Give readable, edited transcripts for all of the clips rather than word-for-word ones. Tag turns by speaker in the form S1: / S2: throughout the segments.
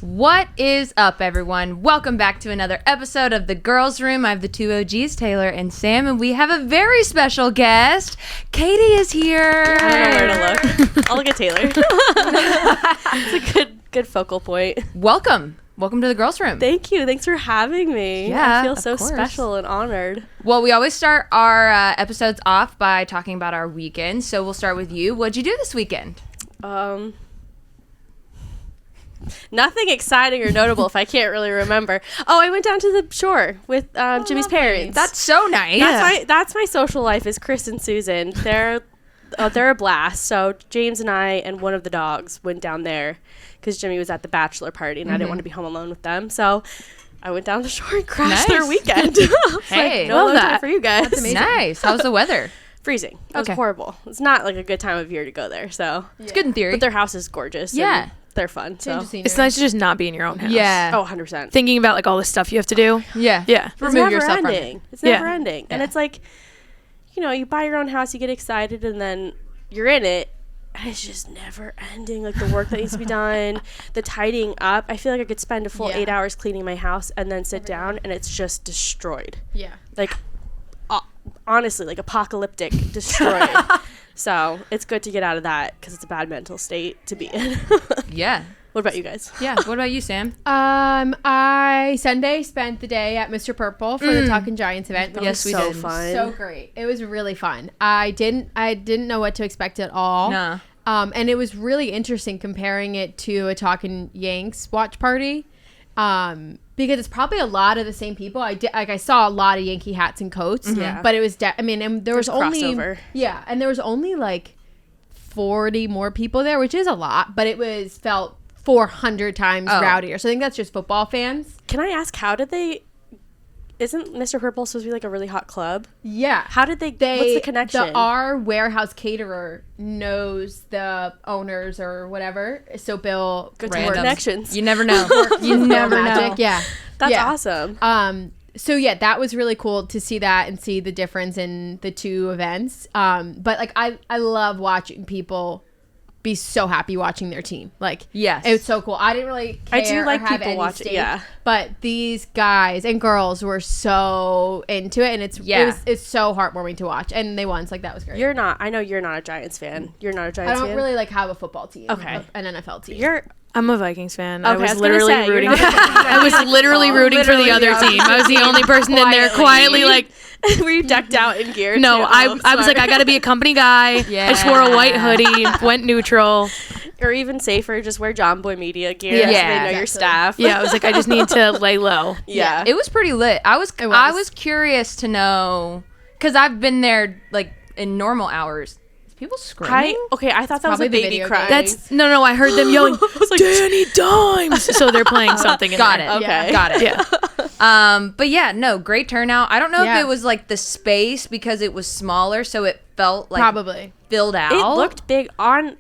S1: What is up, everyone? Welcome back to another episode of The Girls Room. I have the two OGs, Taylor and Sam, and we have a very special guest. Kaity is here.
S2: I don't know where to look. I'll look at Taylor. It's a good focal point.
S1: Welcome to The Girls Room.
S2: Thank you. Thanks for having me.
S1: Yeah,
S2: I feel so
S1: course.
S2: special and honored.
S1: Well, we always start our episodes off by talking about our weekend, so we'll start with you. What'd you do this weekend?
S2: Nothing exciting or notable if I can't really remember. Oh, I went down to the shore with Jimmy's parents.
S1: That's so nice.
S2: That's my social life is Chris and Susan. They're a blast. So James and I and one of the dogs went down there because Jimmy was at the bachelor party and I didn't want to be home alone with them. So I went down to the shore and crashed their weekend.
S1: Hey,
S2: no alone time for you guys.
S1: That's amazing. Nice. How's the weather?
S2: Freezing. It was horrible. It's not like a good time of year to go there. So
S1: it's good in theory.
S2: But their house is gorgeous.
S1: Yeah.
S2: They're fun. So
S3: it's nice to just not be in your own house.
S1: Yeah.
S2: Oh, 100%.
S3: Thinking about like all the stuff you have to do.
S1: Yeah.
S2: It's
S1: Remove
S2: never
S1: yourself from
S2: ending.
S1: it.
S2: It's never ending. And it's like, you buy your own house, you get excited, and then you're in it. And it's just never ending. Like the work that needs to be done, the tidying up. I feel like I could spend a full 8 hours cleaning my house and then sit down and it's just destroyed.
S3: Yeah.
S2: Like, honestly, like apocalyptic, destroyed. So it's good to get out of that because it's a bad mental state to be in.
S1: Yeah.
S2: What about you guys?
S1: Yeah. What about you, Sam?
S4: I Sunday spent the day at Mr. Purple for the Talkin' Giants event.
S1: Yes, we
S2: so
S1: did.
S2: fun.
S4: So great. It was really fun. I didn't know what to expect at all.
S1: No.
S4: And it was really interesting comparing it to a Talkin' Yanks watch party. Because it's probably a lot of the same people. I saw a lot of Yankee hats and coats.
S2: Yeah.
S4: But it was and there was only
S2: crossover.
S4: Yeah, and there was only like 40 more people there, which is a lot, but it felt 400 times rowdier. So I think that's just football fans.
S2: Can I ask, isn't Mr. Purple supposed to be like a really hot club?
S4: Yeah.
S2: How did what's the connection?
S4: Our warehouse caterer knows the owners or whatever. So Bill,
S2: Good to work connections.
S1: You never know. You never know.
S4: Yeah.
S2: That's awesome.
S4: So yeah, that was really cool to see that and see the difference in the two events. But like I love watching people be so happy watching their team. Like,
S1: yes,
S4: it was so cool. I didn't really care.
S2: I do like
S4: or have
S2: people
S4: any
S2: watching.
S4: stake,
S2: Yeah,
S4: but these guys and girls were so into it, and it's so heartwarming to watch. And they won, so like that was great.
S2: I know you're not a Giants fan. You're not a Giants fan.
S4: I don't really like have a football team.
S2: Okay,
S4: an NFL team.
S3: I'm a Vikings fan.
S2: Okay,
S3: I was literally rooting. I was literally rooting for the other team. I was the only person in there quietly like.
S2: Were you decked out in gear?
S3: No,
S2: too?
S3: I was like, I got to be a company guy.
S1: Yeah.
S3: I just wore a white hoodie, went neutral.
S2: Or even safer, just wear Jomboy Media gear. So they know your staff.
S3: Yeah, I was like, I just need to lay low.
S2: Yeah.
S1: It was pretty lit. I was curious to know, because I've been there like in normal hours. People screaming?
S2: I thought that was a baby crying.
S3: That's no. I heard them yelling, like, Danny Dimes. So they're playing something.
S1: Got
S3: in
S1: it.
S3: there.
S2: Okay.
S1: Got it.
S3: Yeah.
S1: But yeah, no, great turnout. I don't know if it was like the space because it was smaller, so it felt like
S4: probably
S1: filled out.
S2: It looked big on.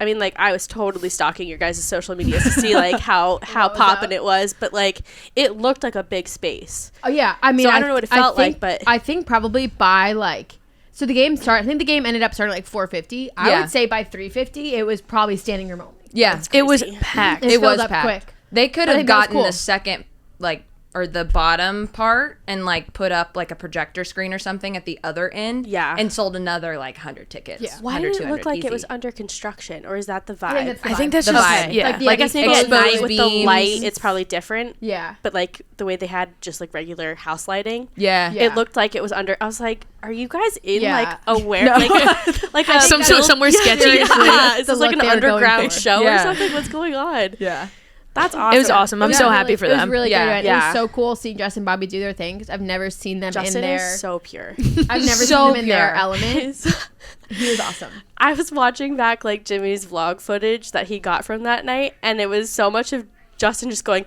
S2: I mean, like, I was totally stalking your guys' social media to see like how poppin' it was, but like it looked like a big space.
S4: Oh yeah, I mean,
S2: so I don't know what it felt like, but
S4: I think probably by like. So the game started. I think the game ended up starting like 4:50. I would say by 3:50, it was probably standing room only.
S1: Yeah,
S3: it was packed.
S1: It was
S4: up
S1: packed.
S4: quick.
S1: They could have gotten the second, like, or the bottom part and like put up like a projector screen or something at the other end.
S2: Yeah,
S1: and sold another like 100 tickets.
S4: Yeah.
S2: Why did it look like it was under construction, or is that the vibe?
S3: I think that's
S1: the
S3: just
S1: vibe.
S3: Yeah,
S4: like,
S2: I guess maybe at night with the
S1: beams.
S2: light, it's probably different.
S4: Yeah,
S2: but like the way they had just like regular house lighting,
S1: yeah.
S2: it looked like it was under. I was like, are you guys in like a
S3: somewhere sketchy?
S2: Yeah, is this like an underground show or
S1: Yeah.
S2: something? What's going on?
S1: Yeah.
S2: That's awesome.
S3: It was awesome. I'm so happy for them.
S4: It was really
S1: Yeah.
S4: good. It was so cool seeing Justin and Bobby do their thing because I've never seen them
S2: Justin
S4: in their.
S2: is so pure.
S4: I've never
S1: so
S4: seen them in their
S1: pure.
S4: element. He was awesome.
S2: I was watching back like Jimmy's vlog footage that he got from that night, and it was so much of Justin just going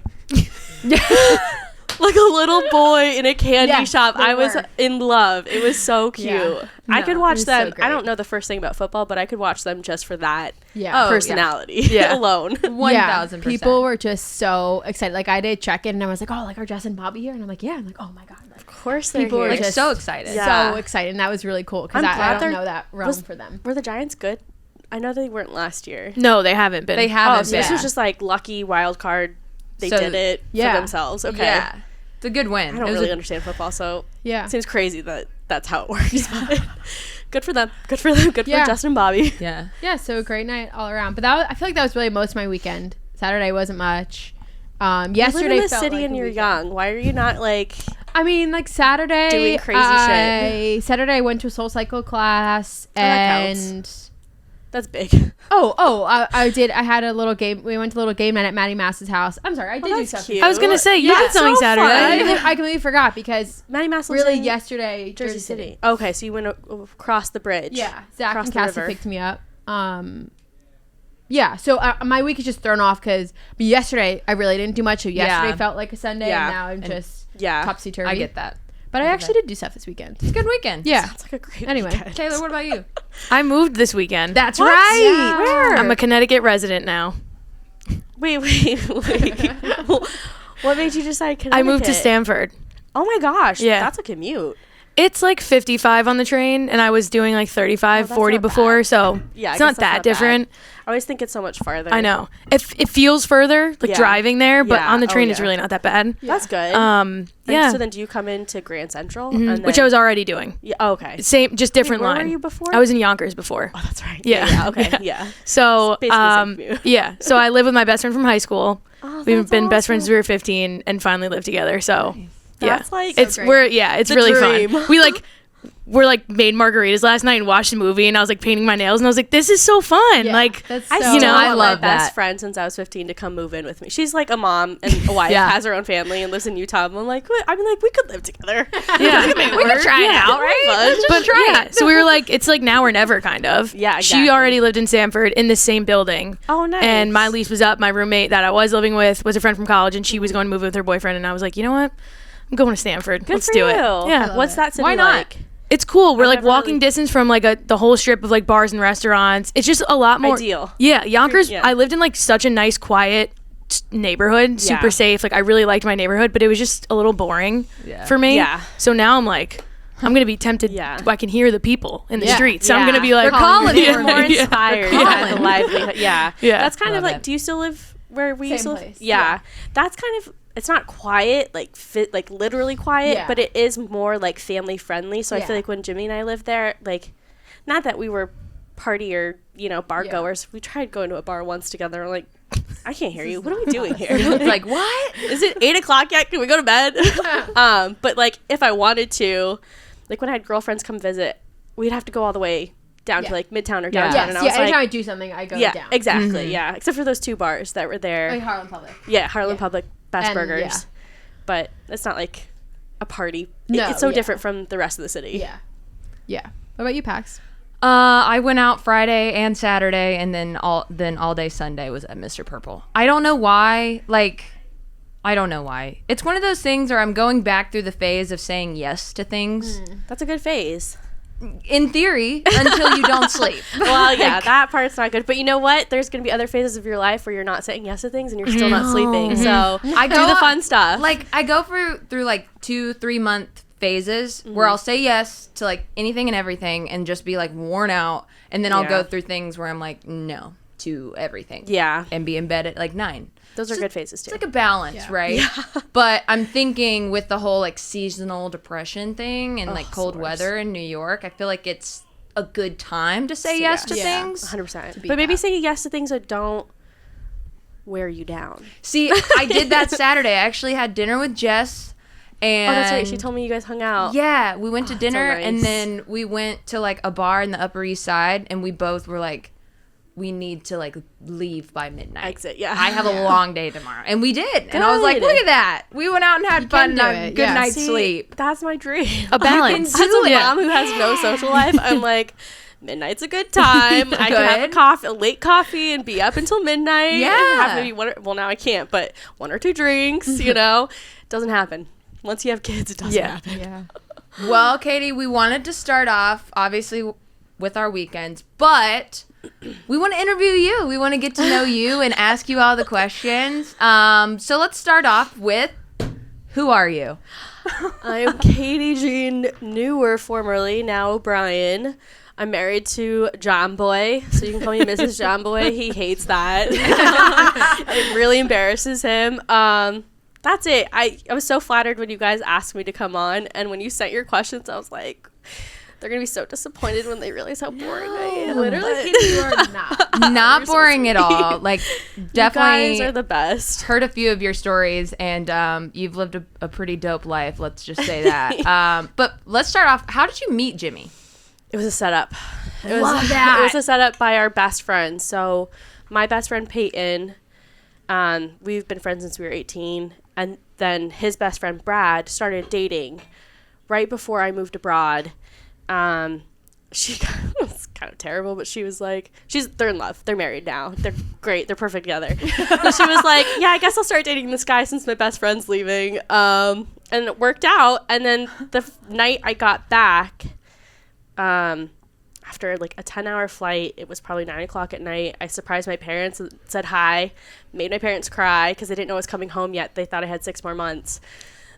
S2: like a little boy in a candy shop. I was in love. It was so cute.
S4: Yeah.
S2: I could watch them.
S4: so
S2: I don't know the first thing about football, but I could watch them just for that
S4: Yeah.
S2: personality
S1: Yeah.
S2: alone.
S1: 1,000%.
S4: People were just so excited. Like I did check in and I was like, oh, like are Jess and Bobby here? And I'm like, yeah. I'm like, oh my god. Like,
S2: Of course they're
S4: people
S2: here.
S4: were
S1: Like
S4: just
S1: so excited.
S2: Yeah.
S4: so excited. And that was really cool because
S2: I'm
S4: I
S2: glad
S4: don't
S2: they're-
S4: know that realm for them.
S2: Were the Giants good? I know they weren't last year.
S3: No, they haven't been.
S1: They haven't
S2: So this
S1: been.
S2: was just like lucky wild card they did it for themselves. Okay.
S1: Yeah. It's a good win.
S2: I don't really understand football, so
S4: Yeah.
S2: it seems crazy that that's how it works. But good for them. Good for them. Good for Justin and Bobby.
S1: Yeah.
S4: Yeah, so a great night all around. But I feel like that was really most of my weekend. Saturday wasn't much. Yesterday
S2: you live in the
S4: felt
S2: city
S4: like
S2: and
S4: a
S2: you're
S4: weekend.
S2: young. Why are you not like...
S4: I mean, like Saturday,
S2: doing crazy shit?
S4: Saturday I went to a Soul Cycle class,
S2: that counts.
S4: and
S2: That's big.
S4: I did. I had a little game. We went to a little game night at Maddie Mass's house. I'm sorry, I did do
S2: that's
S4: stuff.
S2: cute.
S3: I was gonna say you did something
S2: so
S3: Saturday.
S2: fun.
S4: I completely forgot because
S2: Maddie Mass lives
S4: really
S2: in
S4: yesterday,
S2: Jersey City. Okay, so you went across the bridge.
S4: Yeah, Zach
S2: Across
S4: and
S2: the
S4: Cassie
S2: river.
S4: picked me up. Yeah, so my week is just thrown off because yesterday I really didn't do much. So yesterday felt like a Sunday,
S2: Yeah.
S4: and now I'm just
S2: Yeah.
S4: topsy-turvy.
S1: I get that.
S4: But I actually did do stuff this weekend.
S1: It's a good weekend.
S4: Yeah.
S2: Sounds like a great
S4: Anyway.
S2: weekend.
S1: Taylor, what about you?
S3: I moved this weekend.
S1: That's
S2: What?
S1: right.
S2: Yeah. Where?
S3: I'm a Connecticut resident now.
S2: Wait. What made you decide Connecticut?
S3: I moved to Stamford.
S2: Oh my gosh.
S3: Yeah.
S2: That's a commute.
S3: It's like 55 on the train, and I was doing like 35,
S2: that's
S3: 40
S2: not
S3: before,
S2: bad.
S3: so
S2: Yeah, I
S3: it's
S2: guess
S3: not
S2: that's
S3: that
S2: not
S3: different.
S2: I always think it's so much farther.
S3: I know. It feels further, like
S2: Yeah.
S3: driving there, but
S2: Yeah.
S3: on the
S2: Oh,
S3: train it's
S2: yeah.
S3: really not that bad.
S2: That's good.
S3: Yeah.
S2: So then do you come into Grand Central?
S3: Mhm.
S2: And
S3: Which
S2: then-
S3: I was already doing.
S2: Yeah. Oh, okay.
S3: Same, just different
S2: Wait, where
S3: line.
S2: were you before?
S3: I was in Yonkers before.
S2: Oh, that's right.
S3: Yeah.
S2: Okay.
S3: Yeah.
S2: Yeah.
S3: So,
S2: Basically the same commute.
S3: yeah. So I live with my best friend from high school.
S2: Oh,
S3: We've
S2: that's
S3: been best friends since
S2: awesome.
S3: we were 15 and finally lived together. So, yeah.
S2: That's like
S3: it's
S4: great.
S3: it's
S2: The
S3: really
S2: dream.
S3: fun. We're like made margaritas last night and watched a movie, and I was like painting my nails, and I was like, this is so fun.
S4: Yeah,
S3: Like,
S4: that's
S2: I
S4: so,
S2: still
S3: you know,
S2: want
S1: I
S2: my
S1: love
S2: best
S1: that.
S2: friend since I was 15 to come move in with me. She's like a mom and a wife,
S1: Yeah.
S2: has her own family, and lives in Utah. I'm like, what? I mean, like we could live together.
S3: yeah.
S1: We can try it out, right?
S3: But yeah, so we were like, it's like now or never, kind of.
S2: Yeah,
S3: She
S2: exactly.
S3: already lived in Sanford in the same building.
S2: Oh, nice.
S3: And my lease was up. My roommate that I was living with was a friend from college, and she was going to move with her boyfriend. And I was like, you know what? I'm going to Stanford.
S2: Good
S3: Let's
S2: for
S3: do
S2: you.
S3: it. Yeah.
S2: What's that city
S1: Why not?
S2: like?
S3: It's cool. We're
S2: I've
S3: like
S2: never
S3: walking
S2: really-
S3: distance from like the whole strip of like bars and restaurants. It's just a lot more
S2: Ideal.
S3: Yeah, Yonkers.
S2: Yeah.
S3: I lived in like such a nice, quiet neighborhood, super
S2: Yeah.
S3: safe. Like I really liked my neighborhood, but it was just a little boring
S1: Yeah.
S3: for me.
S2: Yeah.
S3: So now I'm like, I'm gonna be tempted.
S2: Yeah.
S3: I can hear the people in the
S4: Yeah.
S3: streets. So I'm
S2: Yeah.
S3: gonna be like,
S1: They're calling
S2: You're
S1: for
S2: more
S1: me.
S2: inspired.
S1: They're
S2: Yeah,
S1: calling.
S2: the livelihood. Yeah.
S3: Yeah.
S2: That's kind of
S1: Love
S2: like,
S1: it.
S2: do you still live where we used to
S4: Same
S2: live?
S4: place.
S2: Yeah. That's kind of, it's not quiet, like like literally quiet,
S4: Yeah.
S2: but it is more like family friendly. So I
S4: Yeah.
S2: feel like when Jimmy and I lived there, like, not that we were party or, bar
S4: Yeah.
S2: goers. We tried going to a bar once together. We're like, I can't hear you. What are we doing here?
S1: It's like, what?
S2: Is it 8:00 yet? Can we go to bed? But like if I wanted to, like when I had girlfriends come visit, we'd have to go all the way down
S4: Yeah.
S2: to like Midtown or
S1: Yeah.
S2: downtown.
S4: Yes,
S2: And I
S4: yeah.
S2: was
S4: Anytime
S2: like,
S4: I do something, I go
S2: yeah,
S4: down.
S2: exactly. Yeah. Except for those two bars that were there.
S4: Like Harlem Public.
S2: Yeah. Harlem
S4: Yeah.
S2: Public, Best
S4: And,
S2: Burgers.
S4: yeah.
S2: But it's not like a party.
S4: No,
S2: It's so
S4: yeah.
S2: different from the rest of the city.
S4: Yeah. Yeah. What about you, Pax?
S1: I went out Friday and Saturday, and then all day Sunday was at Mr. Purple. I don't know why. I don't know why. It's one of those things where I'm going back through the phase of saying yes to things.
S2: That's a good phase.
S1: In theory, until you don't sleep.
S2: Well, yeah, that part's not good. But you know what? There's going to be other phases of your life where you're not saying yes to things and you're still not sleeping. So
S1: I
S2: do the fun stuff.
S1: Like I go through like 2-3 month phases where I'll say yes to like anything and everything and just be like worn out, and then I'll go
S2: Yeah.
S1: through things where I'm like no to everything.
S2: Yeah.
S1: And be in bed at like 9.
S2: Those are good phases too.
S1: It's like a balance, right? But I'm thinking with the whole like seasonal depression thing and like cold weather in New York, I feel like it's a good time to say yes to
S4: Yeah.
S1: things.
S2: 100%. But maybe say yes to things that don't wear you down.
S1: See, I did that Saturday. I actually had dinner with Jess. And
S2: Oh, that's right. She told me you guys hung out.
S1: Yeah, we went to dinner and
S2: nice.
S1: then we went to like a bar in the Upper East Side, and we both were like, we need to like leave by midnight.
S2: Exit, yeah.
S1: I have a long day tomorrow. And we did. And I was like,
S2: Good.
S1: look at that. We went out and had fun and
S4: do
S1: had
S4: it,
S1: good
S4: yeah.
S1: night's
S2: See,
S1: sleep.
S2: That's my dream.
S3: a balance.
S2: As a mom who has no social life, I'm like, midnight's a good time. I can have a late coffee and be up until midnight.
S1: Yeah.
S2: And have maybe well, now I can't, but 1 or 2 drinks, Doesn't happen. Once you have kids, it doesn't happen.
S4: Yeah.
S1: Well, Katie, we wanted to start off, obviously, with our weekends, but we want to interview you. We want to get to know you and ask you all the questions. So let's start off with, who are you?
S2: I'm Katie Jean Newer, formerly, now O'Brien. I'm married to Jomboy, so you can call me Mrs. Jomboy. He hates that. It really embarrasses him. That's it. I was so flattered when you guys asked me to come on, and when you sent your questions, I was like, they're going to be so disappointed when they realize how boring I am.
S4: Literally, you are not.
S1: Not boring at all. Like, definitely.
S2: You guys are the best.
S1: Heard a few of your stories, and you've lived a pretty dope life. Let's just say that. But let's start off. How did you meet Jimmy?
S2: It was a setup.
S4: Love that.
S2: It was a setup by our best friend. So my best friend Peyton, we've been friends since we were 18. And then his best friend Brad started dating right before I moved abroad. She was kind of terrible, but she was like, they're in love. They're married now. They're great. They're perfect together. But she was like, yeah, I guess I'll start dating this guy since my best friend's leaving. And it worked out. And then the night I got back, after like a 10-hour flight, it was probably 9:00 at night. I surprised my parents and said hi, made my parents cry because they didn't know I was coming home yet. They thought I had 6 more months.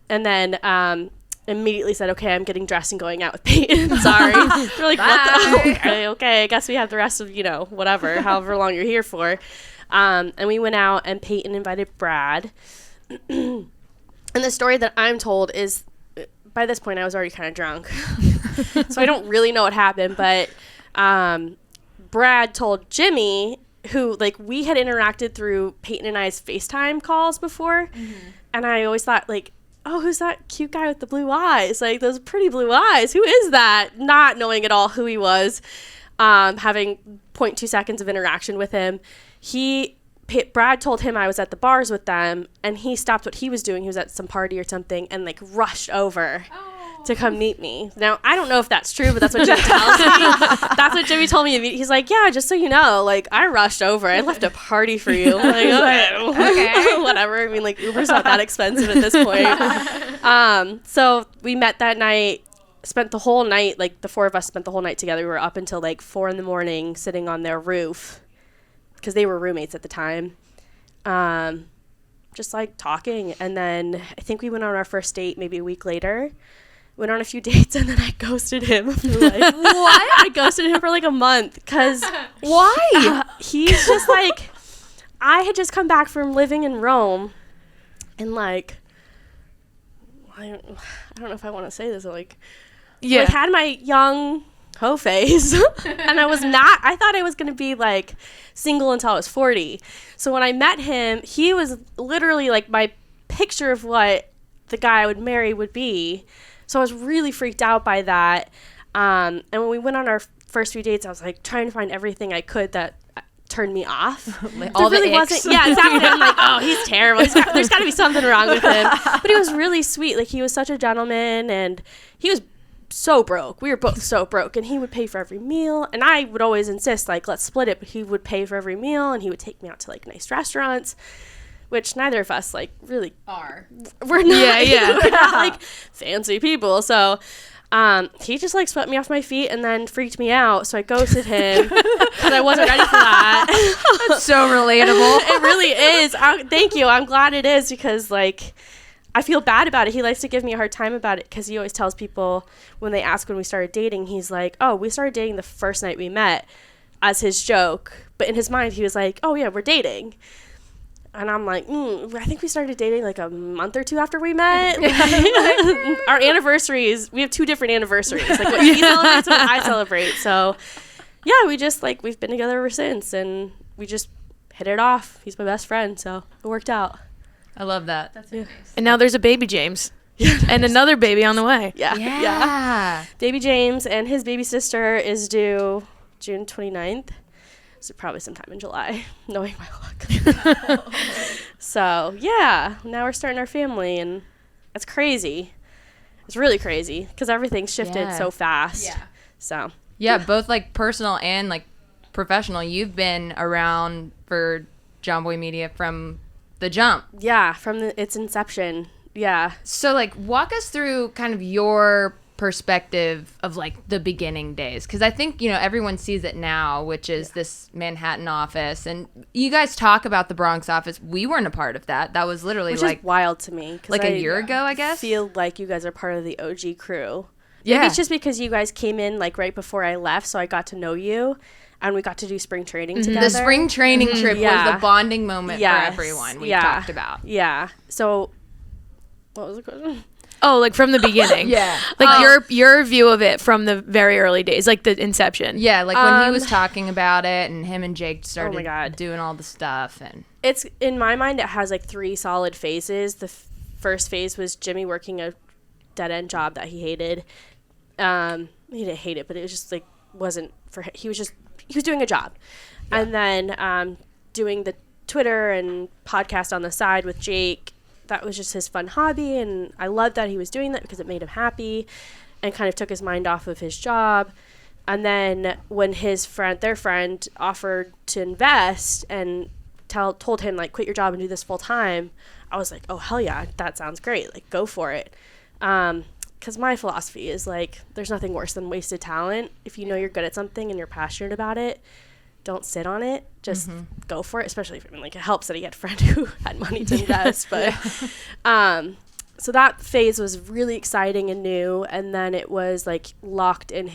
S2: And then, immediately said, okay, I'm getting dressed and going out with Peyton. Sorry. They're like, what the? Okay, I guess we have the rest of, whatever, however long you're here for. And we went out, and Peyton invited Brad. And the story that I'm told is, by this point, I was already kind of drunk. So I don't really know what happened, but Brad told Jimmy, who, like, we had interacted through Peyton and I's FaceTime calls before. Mm-hmm. And I always thought, like, oh, who's that cute guy with the blue eyes? Like, those pretty blue eyes. Who is that? Not knowing at all who he was, having 0.2 seconds of interaction with him. Brad told him I was at the bars with them, and he stopped what he was doing. He was at some party or something and, like, rushed over to come meet me. Now, I don't know if that's true, but that's what Jimmy tells me. That's what Jimmy told me. He's like, yeah, just so you know, like, I rushed over. I left a party for you. I'm like, okay. Whatever. I mean, like, Uber's not that expensive at this point. So we met that night, spent the whole night, like, the four of us spent the whole night together. We were up until, like, 4 a.m. sitting on their roof because they were roommates at the time. Just, like, talking. And then I think we went on our first date maybe a week later. Went on a few dates, and then I ghosted him for like, what? I ghosted him for like a month because
S1: why?
S2: He's just like, I had just come back from living in Rome, and like, I don't know if I want to say this, like, yeah, I had my young hoe phase, and I thought I was gonna be like single until I was 40. So when I met him, he was literally like my picture of what the guy I would marry would be. So I was really freaked out by that. And when we went on our first few dates, I was like trying to find everything I could that turned me off.
S1: Like all really the
S2: wasn't. Yeah, exactly. I'm like, oh, he's terrible. There's got to be something wrong with him. But he was really sweet. Like, he was such a gentleman, and he was so broke. We were both so broke, and he would pay for every meal. And I would always insist, like, let's split it. But he would pay for every meal, and he would take me out to like nice restaurants. Which neither of us, like, really
S4: are.
S2: We're not, we're not, like, fancy people. So he just, like, swept me off my feet and then freaked me out. So I ghosted him because I wasn't ready for that.
S1: That's so relatable.
S2: It really is. Thank you. I'm glad it is because, like, I feel bad about it. He likes to give me a hard time about it because he always tells people when they ask when we started dating, he's like, oh, we started dating the first night we met, as his joke. But in his mind, he was like, oh, yeah, we're dating. And I'm like, I think we started dating like a month or two after we met. Our anniversaries, we have 2 different anniversaries. Like, what he celebrates and what I celebrate. So, yeah, we just, like, we've been together ever since. And we just hit it off. He's my best friend, so it worked out.
S1: I love that.
S4: That's nice.
S3: And now there's a baby James. And another baby on the way.
S2: Yeah. Baby James and his baby sister is due June 29th. So probably sometime in July, knowing my luck. So, yeah, now we're starting our family, and it's crazy. It's really crazy because everything's shifted so fast. Yeah. So.
S1: Yeah, both, like, personal and, like, professional. You've been around for Jomboy Media from the jump.
S2: Yeah, from its inception. Yeah.
S1: So, like, walk us through kind of your perspective of, like, the beginning days, because I think, everyone sees it now, which is this Manhattan office, and you guys talk about the Bronx office. We weren't a part of that. That was literally
S2: which is wild to me,
S1: like a year ago, I guess.
S2: Feel like you guys are part of the OG crew Maybe it's just because you guys came in like right before I left, so I got to know you, and we got to do spring training together.
S1: The spring training trip was the bonding moment for everyone we talked about.
S2: Yeah. So, what was the question?
S3: Oh, like from the beginning. Like your view of it from the very early days, like the inception.
S1: Yeah, like when he was talking about it and him and Jake started doing all the stuff. And
S2: it's, in my mind, it has like 3 solid phases. The first phase was Jimmy working a dead-end job that he hated. He didn't hate it, but it was just like, wasn't for him. He was doing a job. Yeah. And then doing the Twitter and podcast on the side with Jake. That was just his fun hobby, and I loved that he was doing that because it made him happy and kind of took his mind off of his job. And then when their friend offered to invest and told him, like, quit your job and do this full time, I was like, oh, hell yeah, that sounds great. Like, go for it. Because my philosophy is, like, there's nothing worse than wasted talent. If you know you're good at something and you're passionate about it, don't sit on it. Just go for it. Especially if, like, it helps that he had a friend who had money to invest. But so that phase was really exciting and new. And then it was like locked in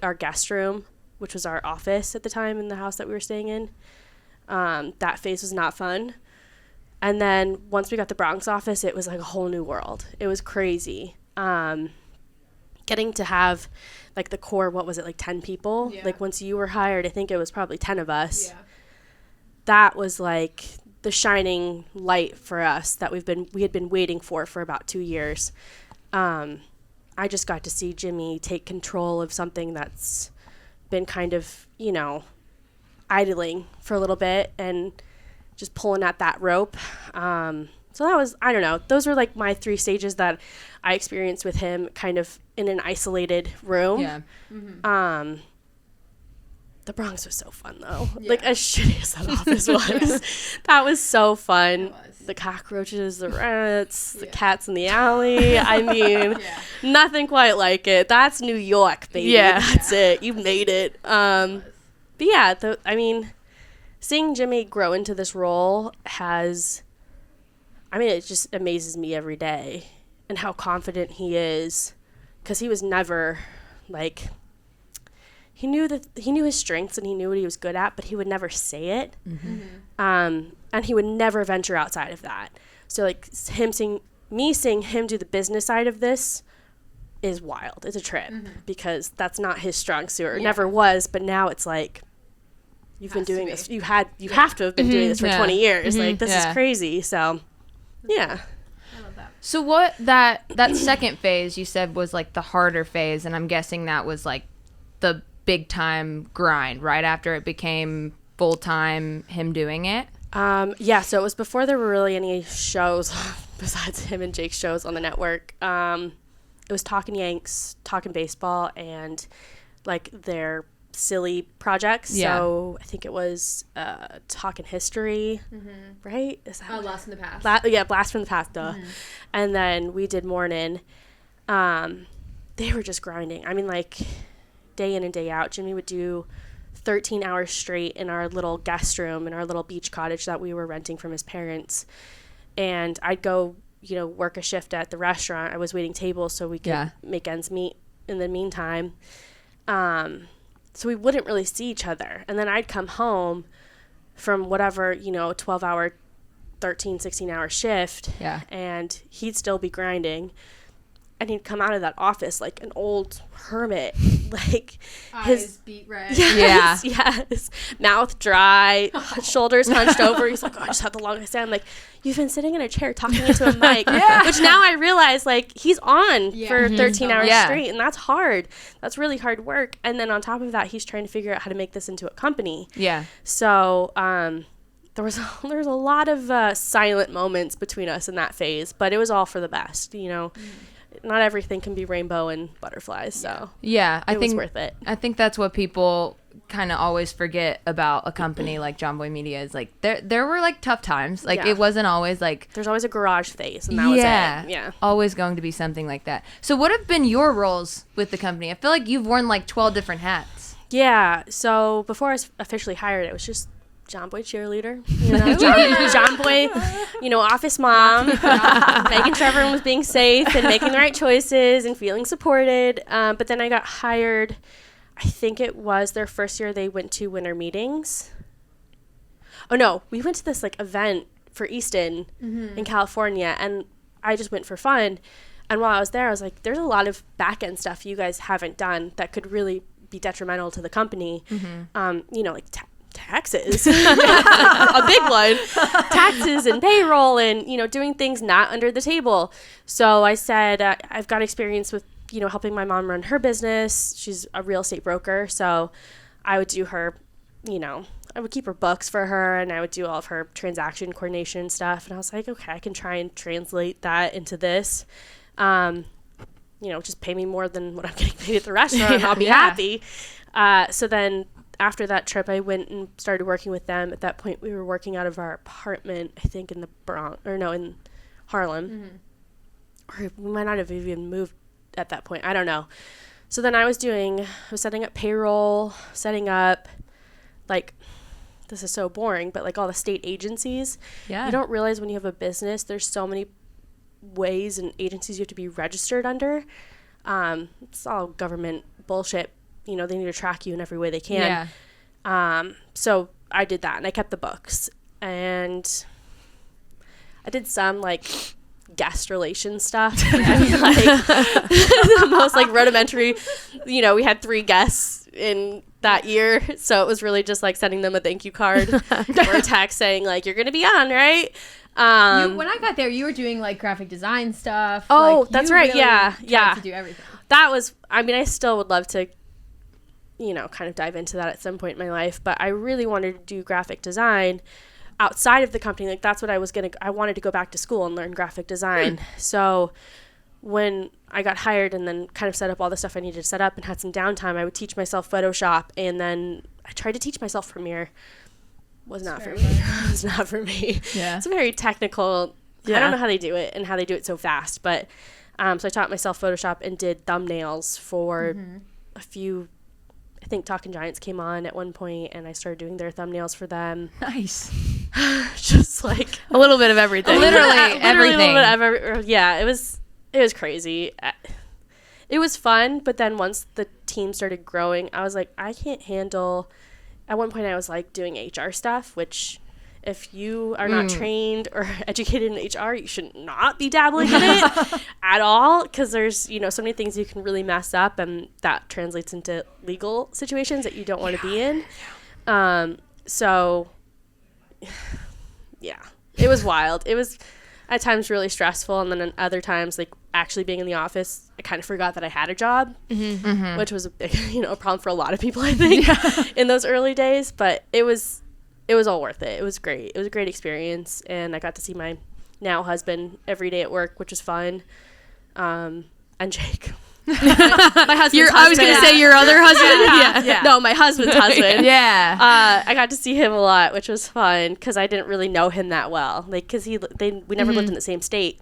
S2: our guest room, which was our office at the time in the house that we were staying in. That phase was not fun. And then once we got the Bronx office, it was like a whole new world. It was crazy. Getting to have like the core, what was it, like 10 people? Yeah. Like once you were hired, I think it was probably 10 of us. Yeah. That was like the shining light for us that we had been waiting for about 2 years. I just got to see Jimmy take control of something that's been kind of, idling for a little bit and just pulling at that rope. So that was, I don't know, those were like my 3 stages that I experienced with him kind of in an isolated room. Yeah. Mm-hmm. The Bronx was so fun though. Yeah. Like as shitty as that office was. That was so fun. The cockroaches, the rats, the cats in the alley. I mean, nothing quite like it. That's New York, baby. Yeah. That's it. You made it. But yeah, seeing Jimmy grow into this role it just amazes me every day, and how confident he is, because he was never like, he knew his strengths and he knew what he was good at, but he would never say it. Mm-hmm. And he would never venture outside of that. So like seeing him do the business side of this is wild. It's a trip, because that's not his strong suit, or never was, but now it's like, you've been doing this. You have to have been doing this for 20 years. Like, this is crazy. So, yeah.
S1: I love that. So what, that second phase you said was like the harder phase, and I'm guessing that was like the big time grind right after it became full time, him doing it?
S2: Yeah, so it was before there were really any shows besides him and Jake's shows on the network. It was Talkin' Yanks, Talkin' Baseball, and like their silly projects. Yeah. So I think it was Talkin' History, right? Is that
S4: Blast from the Past.
S2: Blast from the Past, duh. And then we did Morning. They were just grinding. I mean, like, day in and day out, Jimmy would do 13 hours straight in our little guest room in our little beach cottage that we were renting from his parents. And I'd go, work a shift at the restaurant. I was waiting tables so we could make ends meet in the meantime. So we wouldn't really see each other. And then I'd come home from whatever, 12-hour, 13, 16-hour shift. Yeah. And he'd still be grinding. And he'd come out of that office like an old hermit. Like
S4: eyes beat red.
S2: Yes. Mouth dry, shoulders hunched over. He's like, I just have the longest day. I'm like, you've been sitting in a chair talking into a mic. Which now I realize, like, he's on for 13 hours straight, and that's hard. That's really hard work. And then on top of that, he's trying to figure out how to make this into a company. Yeah. So there was a lot of silent moments between us in that phase, but it was all for the best, Not everything can be rainbow and butterflies, so I think it was worth it.
S1: I think that's what people kind of always forget about a company like Jomboy Media is like there were like tough times. Like it wasn't always like
S2: there's always a garage phase, and that was it. Yeah,
S1: always going to be something like that. So what have been your roles with the company? I feel like you've worn like 12 different hats.
S2: Yeah. So before I was officially hired, it was just Jomboy cheerleader, Jomboy, office mom, making sure everyone was being safe and making the right choices and feeling supported. But then I got hired, I think it was their first year they went to winter meetings. Oh no, we went to this like event for Easton in California, and I just went for fun. And while I was there, I was like, there's a lot of back end stuff you guys haven't done that could really be detrimental to the company. Like taxes, a big one, taxes and payroll and, doing things not under the table. So I said, I've got experience with, helping my mom run her business. She's a real estate broker. So I would do her, I would keep her books for her, and I would do all of her transaction coordination stuff. And I was like, okay, I can try and translate that into this. Just pay me more than what I'm getting paid at the restaurant, and I'll be happy. So then after that trip, I went and started working with them. At that point, we were working out of our apartment, I think in in Harlem. Or we might not have even moved at that point. I don't know. So then I was setting up payroll, setting up, this is so boring, but all the state agencies. Yeah. You don't realize when you have a business, there's so many ways and agencies you have to be registered under. It's all government bullshit. They need to track you in every way they can. Yeah. So I did that, and I kept the books, and I did some guest relation stuff. The most rudimentary. We had 3 guests in that year, so it was really just sending them a thank you card or a text saying you're gonna be on, right?
S4: When I got there, you were doing graphic design stuff.
S2: Oh, that's right. Really yeah.
S4: To do everything.
S2: That was. I still would love to, kind of dive into that at some point in my life. But I really wanted to do graphic design outside of the company. That's what I wanted to go back to school and learn graphic design. So when I got hired and then kind of set up all the stuff I needed to set up and had some downtime, I would teach myself Photoshop, and then I tried to teach myself Premiere. Was not for me. It was not for me. Yeah. It's a very technical. Yeah. I don't know how they do it and how they do it so fast, but so I taught myself Photoshop and did thumbnails for a few. I think Talkin' Giants came on at one point, and I started doing their thumbnails for them.
S1: Nice.
S3: Just a little bit of everything.
S1: Literally everything.
S2: A little bit of yeah, it was crazy. It was fun, but then once the team started growing, I was like, I can't handle. At one point, I was doing HR stuff, which if you are not trained or educated in HR, you should not be dabbling in it at all, because there's, so many things you can really mess up, and that translates into legal situations that you don't want to be in. So, yeah, it was wild. It was at times really stressful, and then at other times, actually being in the office, I kind of forgot that I had a job, which was a big, a problem for a lot of people, I think, in those early days. But it was all worth it. It was great. It was a great experience, and I got to see my now husband every day at work, which was fun. And Jake, my husband.
S3: I was gonna say your other husband.
S2: Yeah. No, my husband's husband.
S1: Yeah.
S2: I got to see him a lot, which was fun because I didn't really know him that well. Because we never lived in the same state.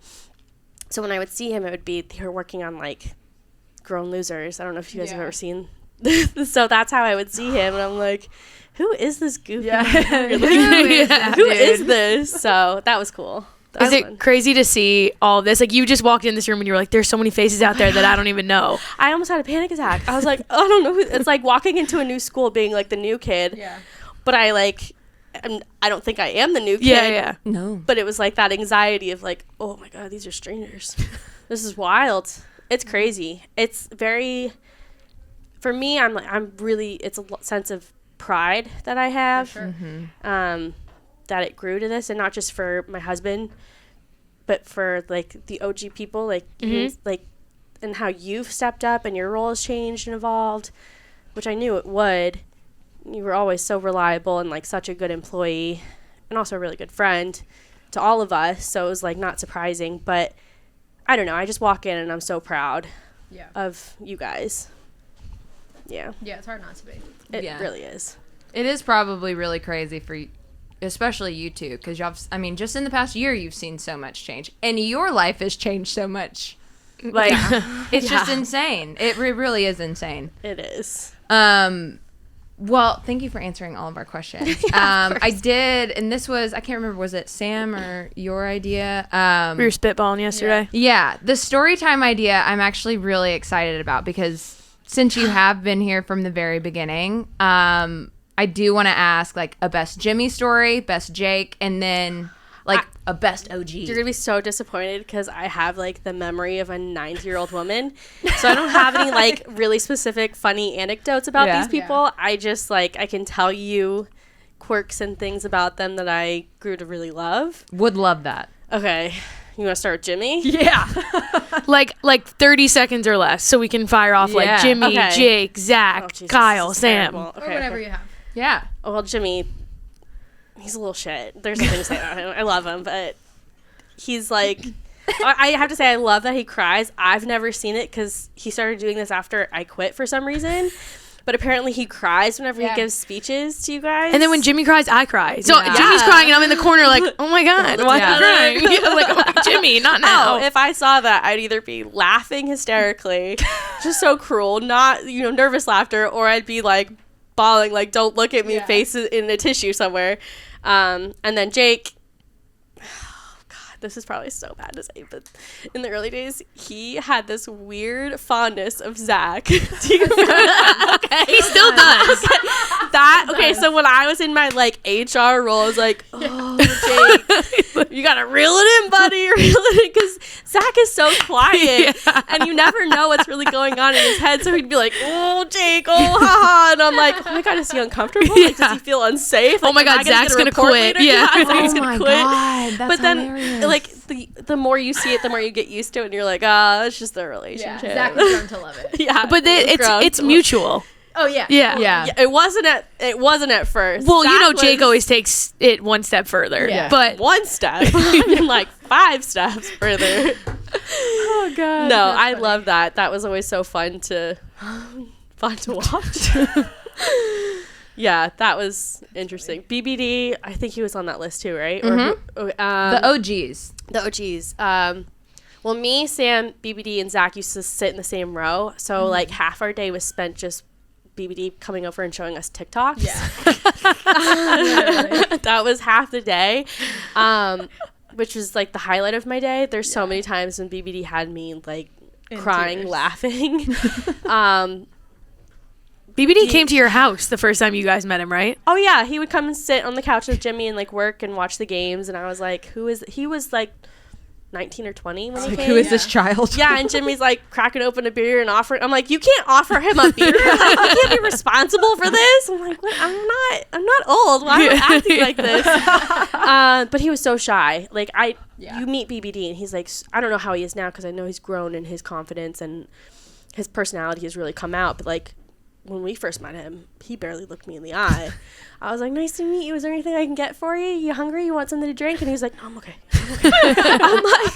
S2: So when I would see him, it would be they were working on Grown Losers. I don't know if you guys have ever seen. So that's how I would see him, and I'm like, who is this goofy? Yeah. Who is this? So that was cool.
S3: Is it crazy to see all this? You just walked in this room and you were like, there's so many faces out there that I don't even know.
S2: I almost had a panic attack. I was like, I don't know. It's like walking into a new school being the new kid. Yeah. But I don't think I am the new kid.
S3: Yeah.
S1: No.
S2: But it was that anxiety of oh my God, these are strangers. This is wild. It's crazy. It's very, for me, I'm really, it's a sense of pride that I have. For sure. That it grew to this, and not just for my husband, but for the OG people, and how you've stepped up and your role has changed and evolved, which I knew it would. You were always so reliable and such a good employee, and also a really good friend to all of us. So it was not surprising, but I don't know. I just walk in and I'm so proud of you guys. Yeah.
S4: Yeah, it's hard not to be.
S2: It really is.
S1: It is probably really crazy for you, especially you two, because just in the past year, you've seen so much change, and your life has changed so much. It's just insane. It really is insane.
S2: It is.
S1: Well, thank you for answering all of our questions. I did, and this was, I can't remember, was it Sam or your idea?
S3: We were spitballing yesterday.
S1: Yeah, the story time idea I'm actually really excited about because since you have been here from the very beginning, I do want to ask like a best Jimmy story, best Jake, and then like a best OG.
S2: You're going to be so disappointed because I have like the memory of a 90-year-old woman. So I don't have any like really specific funny anecdotes about these people. I just like, I can tell you quirks and things about them that I grew to really love.
S1: Would love that.
S2: Okay. You want to start with Jimmy?
S3: Yeah. like 30 seconds or less so we can fire off like Jimmy, Jake, Zach,
S2: Jesus,
S3: Kyle, Sam.
S2: Okay,
S4: Or whatever you have.
S1: Yeah.
S2: Oh, well, Jimmy, he's a little shit. There's nothing to say about him. I love him, but he's like, I have to say, I love that he cries. I've never seen it because he started doing this after I quit for some reason. But apparently he cries whenever he gives speeches to you guys.
S3: And then when Jimmy cries, I cry. So Jimmy's crying and I'm in the corner like, oh my God, why am I crying? I'm like, Jimmy, not now.
S2: Oh, if I saw that, I'd either be laughing hysterically, just so cruel, not, nervous laughter, or I'd be like bawling, like, don't look at me, face in a tissue somewhere. And then Jake, this is probably so bad to say, but in the early days, he had this weird fondness of Zach. Do you remember that? Okay.
S3: He still does.
S2: So when I was in my like HR role, I was like, oh, Jake, you gotta reel it in, buddy, reel it in, because Zach is so quiet, and you never know what's really going on in his head. So he'd be like, oh, Jake, oh, haha, and I'm like, oh my God, is he uncomfortable? Like, does he feel unsafe? Like,
S3: oh my God, Zach's gonna quit. Yeah,
S1: oh my God, that's
S2: but then,
S1: hilarious.
S2: like, the more you see it, the more you get used to it, and you're like, it's just their relationship.
S4: Yeah, Zach has grown to love it.
S2: Yeah,
S3: but it's mutual.
S4: Oh yeah.
S3: Yeah.
S2: It wasn't at first.
S3: Well,
S2: Zach
S3: Jake always takes it one step further.
S4: Yeah.
S3: But
S2: one step. I mean, like 5 steps further.
S3: Oh God.
S2: No, I love that. That was always so fun to watch. Yeah, that was interesting. BBD, I think he was on that list too, right?
S1: Mm-hmm. The OGs.
S2: The OGs. Well, me, Sam, BBD, and Zach used to sit in the same row. So, like, half our day was spent just BBD coming over and showing us TikToks.
S4: Yeah.
S2: That was half the day, which was, like, the highlight of my day. There's so many times when BBD had me, like, crying,
S4: tears.
S2: laughing.
S3: BBD came to your house the first time you guys met him, right?
S2: Oh, yeah. He would come and sit on the couch with Jimmy and, like, work and watch the games. And I was like, he was, like, 19 or 20 when he came.
S1: Who is this child?
S2: Yeah, and Jimmy's like cracking open a beer and offering. I'm like, you can't offer him a beer. Like, you can't be responsible for this. I'm like, what? I'm not old. Why am I acting like this? But he was so shy. Like you meet BBD and he's like, I don't know how he is now because I know he's grown in his confidence and his personality has really come out. But like when we first met him, he barely looked me in the eye. I was like, nice to meet you. Is there anything I can get for you? You hungry? You want something to drink? And he was like, no, I'm okay. I'm like,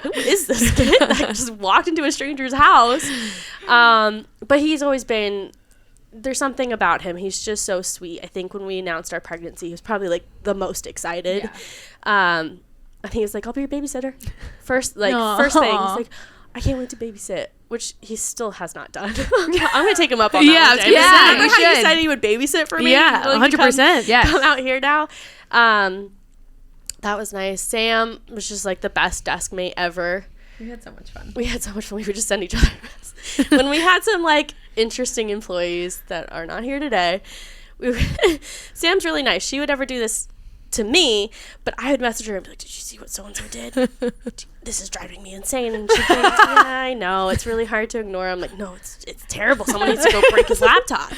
S2: who is this kid that just walked into a stranger's house? But he's always been, there's something about him. He's just so sweet. I think when we announced our pregnancy, he was probably like the most excited. I think he was like, I'll be your babysitter. First thing. He's like, I can't wait to babysit, which he still has not done. I'm going to take him up on that.
S3: Yeah,
S2: Remember how you said he would babysit for me?
S3: Yeah, 100%.
S2: Yeah. Come out here now. That was nice. Sam was just like the best desk mate ever.
S4: We had so much fun.
S2: We would just send each other messages. When we had some like interesting employees that are not here today, Sam's really nice. She would never do this to me, but I would message her and be like, did you see what so-and-so did? This is driving me insane. And she'd be like, yeah, I know. It's really hard to ignore. I'm like, no, it's terrible. Someone needs to go break his laptop.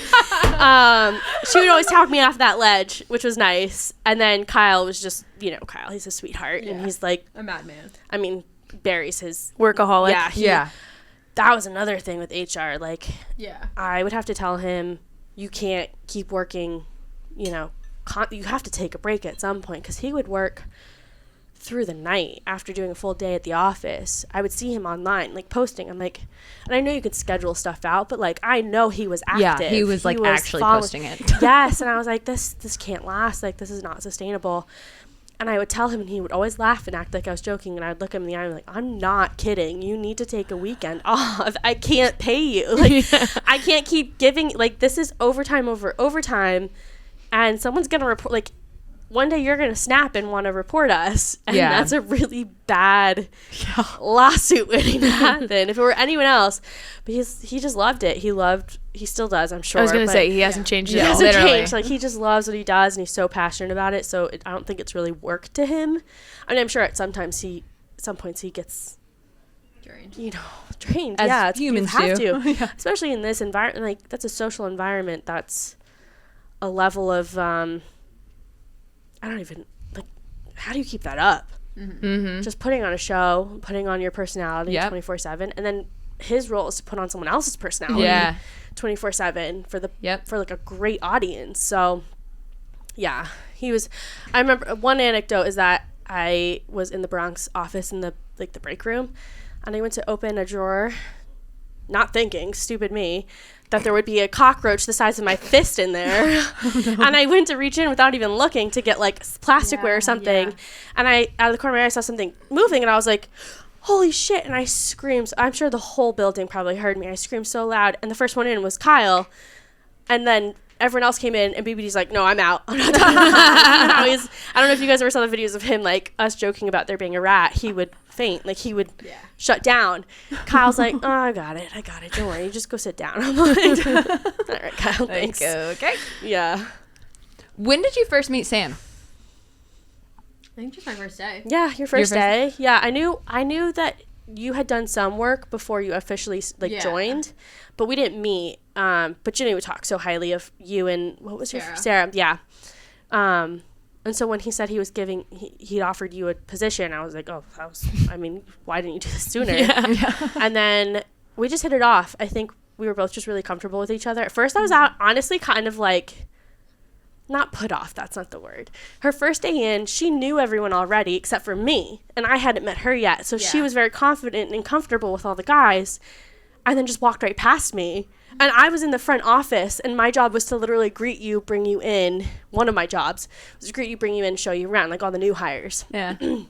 S2: She would always talk me off that ledge, which was nice. And then Kyle was just, Kyle, he's a sweetheart. Yeah. And he's like
S4: a madman.
S2: I mean, Barry's his
S3: workaholic.
S2: Yeah. That was another thing with HR. Like, I would have to tell him, you can't keep working, you have to take a break at some point, because he would work through the night after doing a full day at the office. I would see him online, like posting. I'm like, and I know you could schedule stuff out, but like I know he was active.
S1: Yeah, he was actually posting it.
S2: Yes, and I was like, this can't last. Like, this is not sustainable. And I would tell him, and he would always laugh and act like I was joking. And I'd look him in the eye and be like, I'm not kidding. You need to take a weekend off. I can't pay you. Like, I can't keep giving. Like, this is overtime over overtime. And someone's going to report. Like, one day you're going to snap and want to report us. And that's a really bad lawsuit waiting to happen if it were anyone else. But he just loved it. He still does, I'm sure.
S3: I was going to say, he hasn't changed
S2: He
S3: at all.
S2: hasn't
S1: Literally.
S2: changed. Like, he just loves what he does, and he's so passionate about it. So I don't think it's really work to him. I mean, I'm sure at some points he gets drained.
S1: As
S2: Humans
S1: humans
S2: have
S1: do.
S2: to, especially in this environment. Like, that's a social environment. That's a level of I don't even like. How do you keep that up?
S1: Mm-hmm.
S2: Just putting on a show, putting on your personality 24/7, and then his role is to put on someone else's personality 24/7 for like a great audience. So yeah, I remember one anecdote is that I was in the Bronx office in the break room, and I went to open a drawer, not thinking, stupid me, that there would be a cockroach the size of my fist in there. And I went to reach in without even looking to get like plasticware or something. And I, out of the corner of my eye, I saw something moving, and I was like, holy shit. And I screamed. I'm sure the whole building probably heard me. I screamed so loud. And the first one in was Kyle. And then everyone else came in, and BBD's like, no, I'm out. I'm not done. I don't know if you guys ever saw the videos of him, like, us joking about there being a rat. He would faint. Like, he would shut down. Kyle's like, oh, I got it. Don't worry. You just go sit down. I'm like, all right, Kyle, thanks.
S1: Okay.
S2: Yeah.
S1: When did you first meet Sam?
S4: I think just my first day.
S2: Yeah, your first day. Yeah, I knew that you had done some work before you officially joined, but we didn't meet. But Jenny would talk so highly of you and what was Sarah? Yeah. And so when he said he'd offered you a position, I was like, oh, why didn't you do this sooner? And then we just hit it off. I think we were both just really comfortable with each other. At first, I was honestly kind of like, not put off, that's not the word. Her first day in, she knew everyone already except for me, and I hadn't met her yet. So she was very confident and comfortable with all the guys, and then just walked right past me. And I was in the front office, and my job was to literally greet you, bring you in. One of my jobs was to greet you, bring you in, show you around, like all the new hires.
S1: Yeah.
S2: And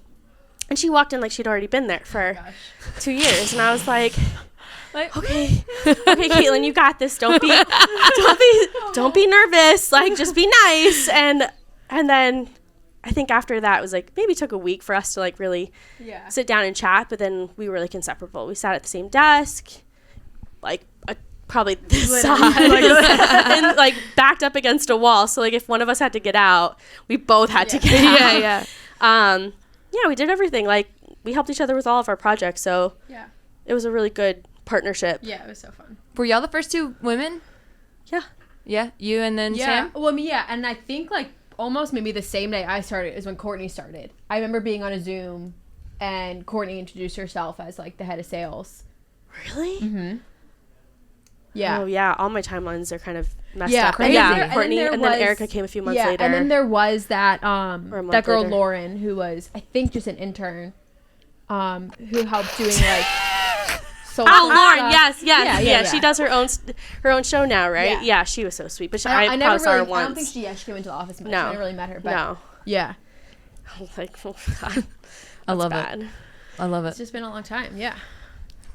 S2: she walked in like she'd already been there for 2 years, and I was like, okay, Caitlin, you got this. Don't be nervous. Like, just be nice. And then I think after that it was like maybe took a week for us to like really sit down and chat. But then we were like inseparable. We sat at the same desk, like probably this side, and like backed up against a wall. So like if one of us had to get out, we both had to get out. We did everything. Like, we helped each other with all of our projects. So it was a really good partnership.
S4: Yeah, it was so fun.
S1: Were y'all the first two women? Yeah, you and then Sam?
S4: Well, and I think like almost maybe the same day I started is when Courtney started. I remember being on a Zoom and Courtney introduced herself as like the head of sales.
S2: Really?
S4: Mm-hmm. Yeah.
S2: Oh yeah, all my timelines are kind of messed up.
S4: Crazy.
S2: Courtney, and then Erica came a few months later.
S4: And then there was that that girl
S2: later.
S4: Lauren, who was I think just an intern, who helped doing like social
S2: Lauren,
S4: stuff.
S2: yes. She does her own show now, right? Yeah, she was so sweet. But I
S4: never
S2: saw her
S4: really,
S2: once.
S4: I don't think she came into the office much.
S2: No.
S4: I never really met her. But
S2: No.
S4: Yeah.
S2: I was like, oh God.
S1: I love
S2: bad.
S1: it. I love it.
S4: It's just been a long time. Yeah.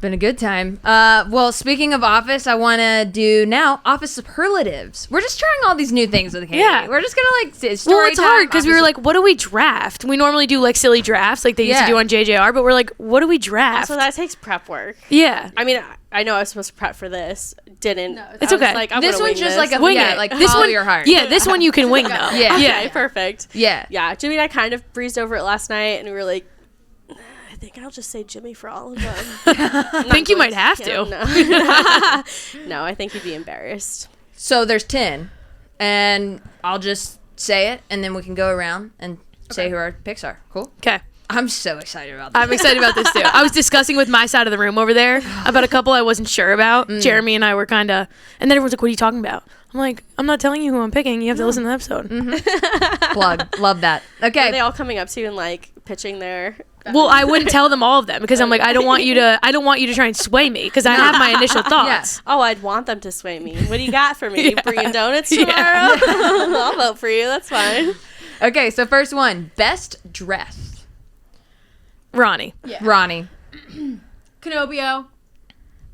S1: Been a good time. Well, speaking of Office, I want to do now Office Superlatives. We're just trying all these new things with Kaity.
S3: Yeah.
S1: We're just gonna like
S3: Well, it's hard because we were like, what do we draft? We normally do like silly drafts like they used to do on JJR, but we're like, what do we draft?
S2: So that takes prep work.
S3: Yeah.
S2: I mean, I know I was supposed to prep for this. Didn't.
S4: No,
S3: it's okay.
S2: Like, I'm
S1: this
S2: gonna
S1: one's
S2: wing
S1: just
S2: this.
S1: like a
S3: Wing
S1: yeah,
S3: it.
S1: like
S3: This
S1: follow
S3: one-
S1: your heart.
S3: Yeah, this one you can wing though.
S1: Yeah.
S2: Okay, perfect.
S1: Yeah.
S2: Yeah, Jimmy and I kind of breezed over it last night, and we were like, I think I'll just say Jimmy for all of them.
S3: I think you might have to.
S2: No. No, I think he'd be embarrassed.
S1: So there's 10, and I'll just say it, and then we can go around and say who our picks are. Cool.
S3: Okay.
S1: I'm so excited about this.
S3: I'm excited about this too. I was discussing with my side of the room over there about a couple I wasn't sure about. Jeremy and I were kind of, and then everyone's like, what are you talking about? I'm like, I'm not telling you who I'm picking. You have to listen to the episode.
S1: Plug. Love that. Okay.
S2: Are they all coming up to you and like pitching their?
S3: Well, I wouldn't tell them all of them because I'm like, I don't want you to try and sway me because I have my initial thoughts.
S2: Oh, I'd want them to sway me. What do you got for me? Bringing donuts tomorrow? I'll vote for you. That's fine.
S1: Okay, so first one, best dress.
S3: Ronnie.
S4: Yeah.
S1: Ronnie.
S4: Canobio.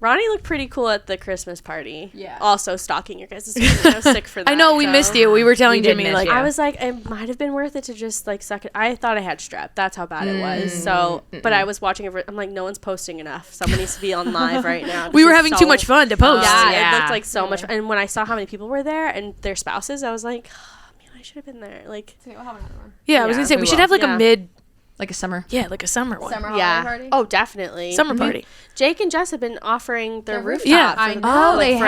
S2: Ronnie looked pretty cool at the Christmas party.
S4: Yeah.
S2: Also stalking your guys' I was sick for that.
S3: I know we
S2: so.
S3: missed you. We were telling
S1: We did
S3: Jimmy
S1: miss
S3: like
S1: you.
S2: I was like, it might have been worth it to just like suck it. I thought I had strep. That's how bad it was. So, but I was watching it. I'm like, no one's posting enough. Someone needs to be on live right now.
S3: we
S2: This
S3: were
S2: is
S3: having
S2: so-
S3: too much fun to post.
S2: Yeah,
S1: Yeah.
S2: it looked like so much. And when I saw how many people were there and their spouses, I was like, oh, man, I should have been there. Like,
S4: We'll have another one.
S3: Yeah, I was
S2: Yeah,
S3: gonna say
S2: we
S3: we should
S2: will.
S3: have like
S2: Yeah.
S3: a mid.
S1: Like a summer.
S3: Yeah, like a summer one.
S4: Summer holiday
S2: yeah.
S4: party.
S2: Oh, definitely.
S3: Summer party.
S2: Jake and Jess have been offering their
S4: Their
S2: rooftop.
S3: Yeah.
S2: for,
S4: I know.
S1: Oh,
S2: like,
S1: they
S2: forever.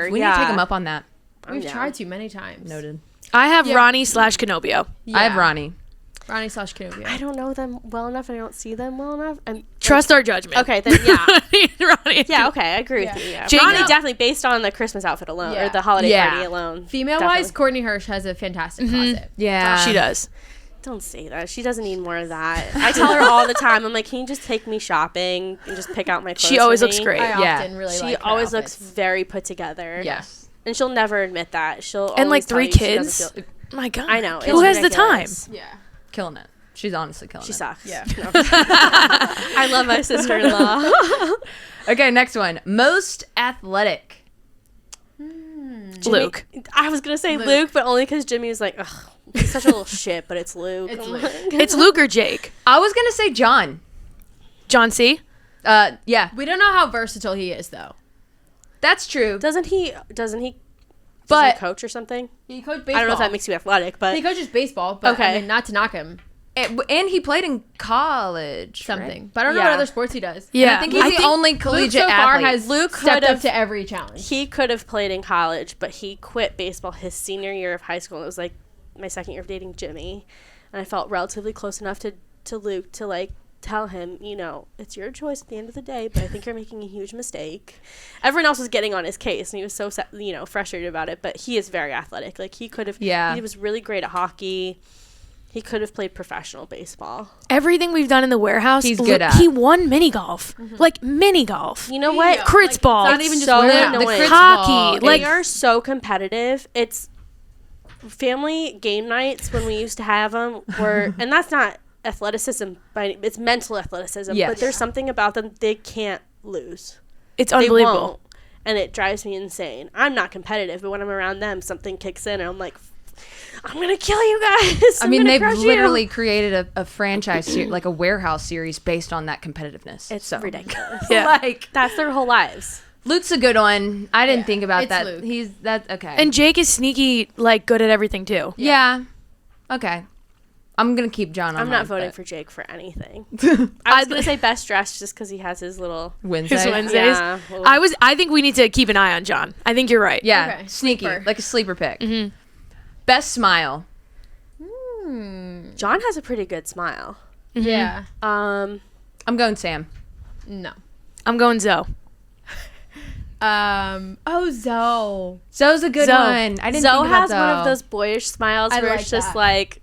S1: have. We need to take
S2: Yeah.
S1: them up on that.
S4: We've
S2: Yeah.
S4: tried to many times.
S1: Noted.
S3: I have
S4: Yeah.
S3: Ronnie / Canobio.
S1: I have Ronnie.
S4: Ronnie / Canobio.
S2: I don't know them well enough and I don't see them well enough. And
S3: Trust our judgment.
S2: okay, then yeah.
S3: Ronnie.
S2: Yeah, okay, I agree
S4: Yeah.
S2: with you. Yeah.
S3: Jake-
S2: Ronnie
S3: No.
S2: definitely based on the Christmas outfit alone
S4: Yeah.
S2: or the holiday
S1: Yeah.
S2: party alone.
S4: Female-wise,
S2: Definitely.
S4: Courtney Hirsch has a fantastic closet.
S1: Yeah.
S3: She does.
S2: Don't say that. She doesn't need more of that. I tell her all the time. I'm like, can you just take me shopping and just pick out my clothes?
S3: She always
S2: for
S3: looks
S2: me?"
S3: great.
S4: I
S1: Yeah.
S4: often really
S2: She
S4: like her
S2: always looks
S4: outfits.
S2: very put together.
S1: Yes.
S2: And she'll never admit that. She'll
S3: And like
S2: always tell
S3: 3
S2: you she doesn't
S3: kids.
S2: feel-
S3: My God.
S2: I know.
S3: Who
S2: it's
S3: has the time?
S2: ridiculous.
S4: Yeah.
S1: Killing it. She's honestly killing
S2: She
S1: it.
S2: sucks.
S4: Yeah.
S2: No. I love my sister-in-law.
S1: Okay, next one. Most athletic.
S3: Luke.
S2: I was gonna say
S4: Luke.
S2: Luke, but only because Jimmy was like, ugh, he's such a little shit. But it's Luke.
S4: It's
S2: I'm
S4: Luke.
S2: like,
S3: It's Luke or Jake.
S1: I was going to say John.
S3: John C.
S1: Yeah.
S4: We don't know how versatile he is, though.
S1: That's true.
S2: Doesn't he
S1: But
S2: coach or something?
S4: He coached baseball.
S2: I don't know if that makes you athletic, but
S4: He coaches baseball, but
S2: Okay.
S4: I mean, not to knock him.
S1: and he played in college.
S4: Something.
S1: Right?
S4: But I don't know
S2: Yeah.
S4: what other sports he does.
S3: Yeah.
S1: And I think he's the only collegiate
S4: Luke so far
S1: athlete.
S4: has
S2: Luke
S4: stepped up
S2: could've-
S4: to every challenge.
S2: he could have played in college, but he quit baseball his senior year of high school. It was like my second year of dating Jimmy, and I felt relatively close enough to Luke to like tell him, you know, it's your choice at the end of the day, but I think you're making a huge mistake. Everyone else was getting on his case, and he was so frustrated about it. But he is very athletic. Like he could have.
S1: Yeah.
S2: He was really great at hockey. He could have played professional baseball.
S3: Everything we've done in the warehouse,
S1: He's good at.
S3: He won mini golf. Like mini golf.
S2: You know what?
S3: Crits ball.
S4: Not even just
S2: so
S4: warehouse.
S2: annoying.
S1: The crits
S3: Hockey.
S1: ball.
S3: Like
S2: They are so competitive. It's family game nights when we used to have them were, and that's not athleticism, it's mental athleticism.
S1: Yes.
S2: But there's something about them they can't lose.
S3: it's
S2: They
S3: unbelievable.
S2: won't, and it drives me insane. I'm not competitive, but when I'm around them, something kicks in, and I'm like, I'm gonna kill you guys.
S1: I mean, they've literally created a franchise, like a warehouse series based on that competitiveness.
S2: It's
S1: so.
S2: ridiculous.
S3: Yeah.
S1: Like,
S2: That's their whole lives.
S1: Luke's a good one. I didn't think about
S4: it's
S1: that.
S4: Luke.
S1: He's that okay.
S3: And Jake is sneaky, like good at everything too.
S1: yeah. Okay. I'm gonna keep John on.
S2: I'm not
S1: mine,
S2: voting
S1: but
S2: for Jake for anything. I was gonna say best dressed just because he has his little.
S1: Wednesday.
S3: His Wednesdays.
S2: Yeah, well,
S3: I think we need to keep an eye on John. I think you're right.
S1: Yeah,
S4: Okay,
S1: sneaky,
S4: sleeper.
S1: like a sleeper pick.
S3: Mm-hmm.
S1: Best smile.
S2: John has a pretty good smile.
S4: Yeah.
S1: I'm going Sam.
S4: No.
S3: I'm going Zoe.
S4: Zoe.
S1: Zoe's a good
S3: Zoe.
S1: one. I didn't
S2: Zoe
S1: think about
S2: has one of
S1: Zoe.
S2: those boyish smiles
S4: I
S2: where
S4: like
S2: it's just
S4: that.
S2: like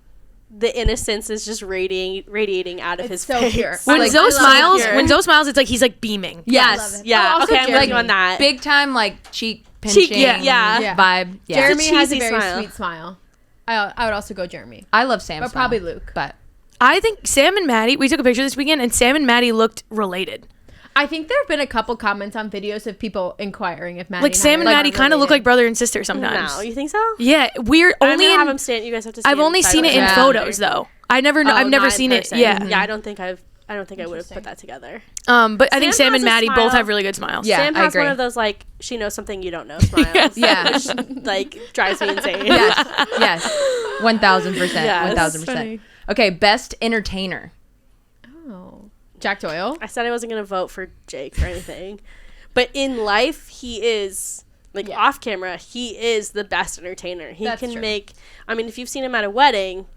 S2: the innocence is just radiating out of
S4: It's
S2: his
S4: so
S2: face.
S4: pure.
S3: When
S1: Like,
S3: Zoe
S1: I love
S3: smiles,
S2: pure.
S3: when Zoe smiles, it's like he's like beaming.
S1: Yes.
S4: love it.
S2: Yeah.
S4: Oh, also
S2: okay, I'm with
S4: Jeremy.
S2: you on that.
S1: Big time, like cheek pinching.
S2: yeah.
S1: Vibe. Yeah.
S4: Jeremy
S2: It's a
S4: has a
S2: cheesy
S4: very
S2: smile.
S4: sweet smile. I would also go Jeremy.
S1: I love Sam.
S4: But probably Luke.
S1: But
S3: I think Sam and Maddie, we took a picture this weekend, and Sam and Maddie looked related.
S4: I think there have been a couple comments on videos of people inquiring if Maddie
S3: Like Sam and
S4: I are
S3: Maddie kind of look like
S4: related.
S3: brother and sister sometimes.
S2: No, you think so?
S3: Yeah, we're
S2: I'm
S3: only
S2: gonna have
S3: in,
S2: him stand. You guys have to.
S3: I've only seen it in
S1: Yeah.
S3: photos though. I never know. I've never
S2: not in
S3: seen it.
S2: person.
S3: Yeah.
S2: Yeah. I don't think I would have put
S4: Interesting.
S2: that together.
S3: But I think
S2: Sam
S3: Sam
S2: has
S3: and
S2: a
S3: Maddie
S2: smile.
S3: both have really good smiles.
S1: Yeah,
S2: Sam
S1: I
S2: has
S1: agree.
S2: one of those like she knows something you don't know smiles.
S1: Yeah.
S2: which, like drives me insane.
S1: yes, yes, 1,000%,
S2: Yes.
S1: 1,000%. Okay, best entertainer.
S4: Oh. Jack Doyle.
S2: I said I wasn't gonna vote for Jake for anything, but in life he is like
S4: Yeah.
S2: off camera. He is the best entertainer. He
S4: That's
S2: can
S4: true.
S2: make. I mean, if you've seen him at a wedding,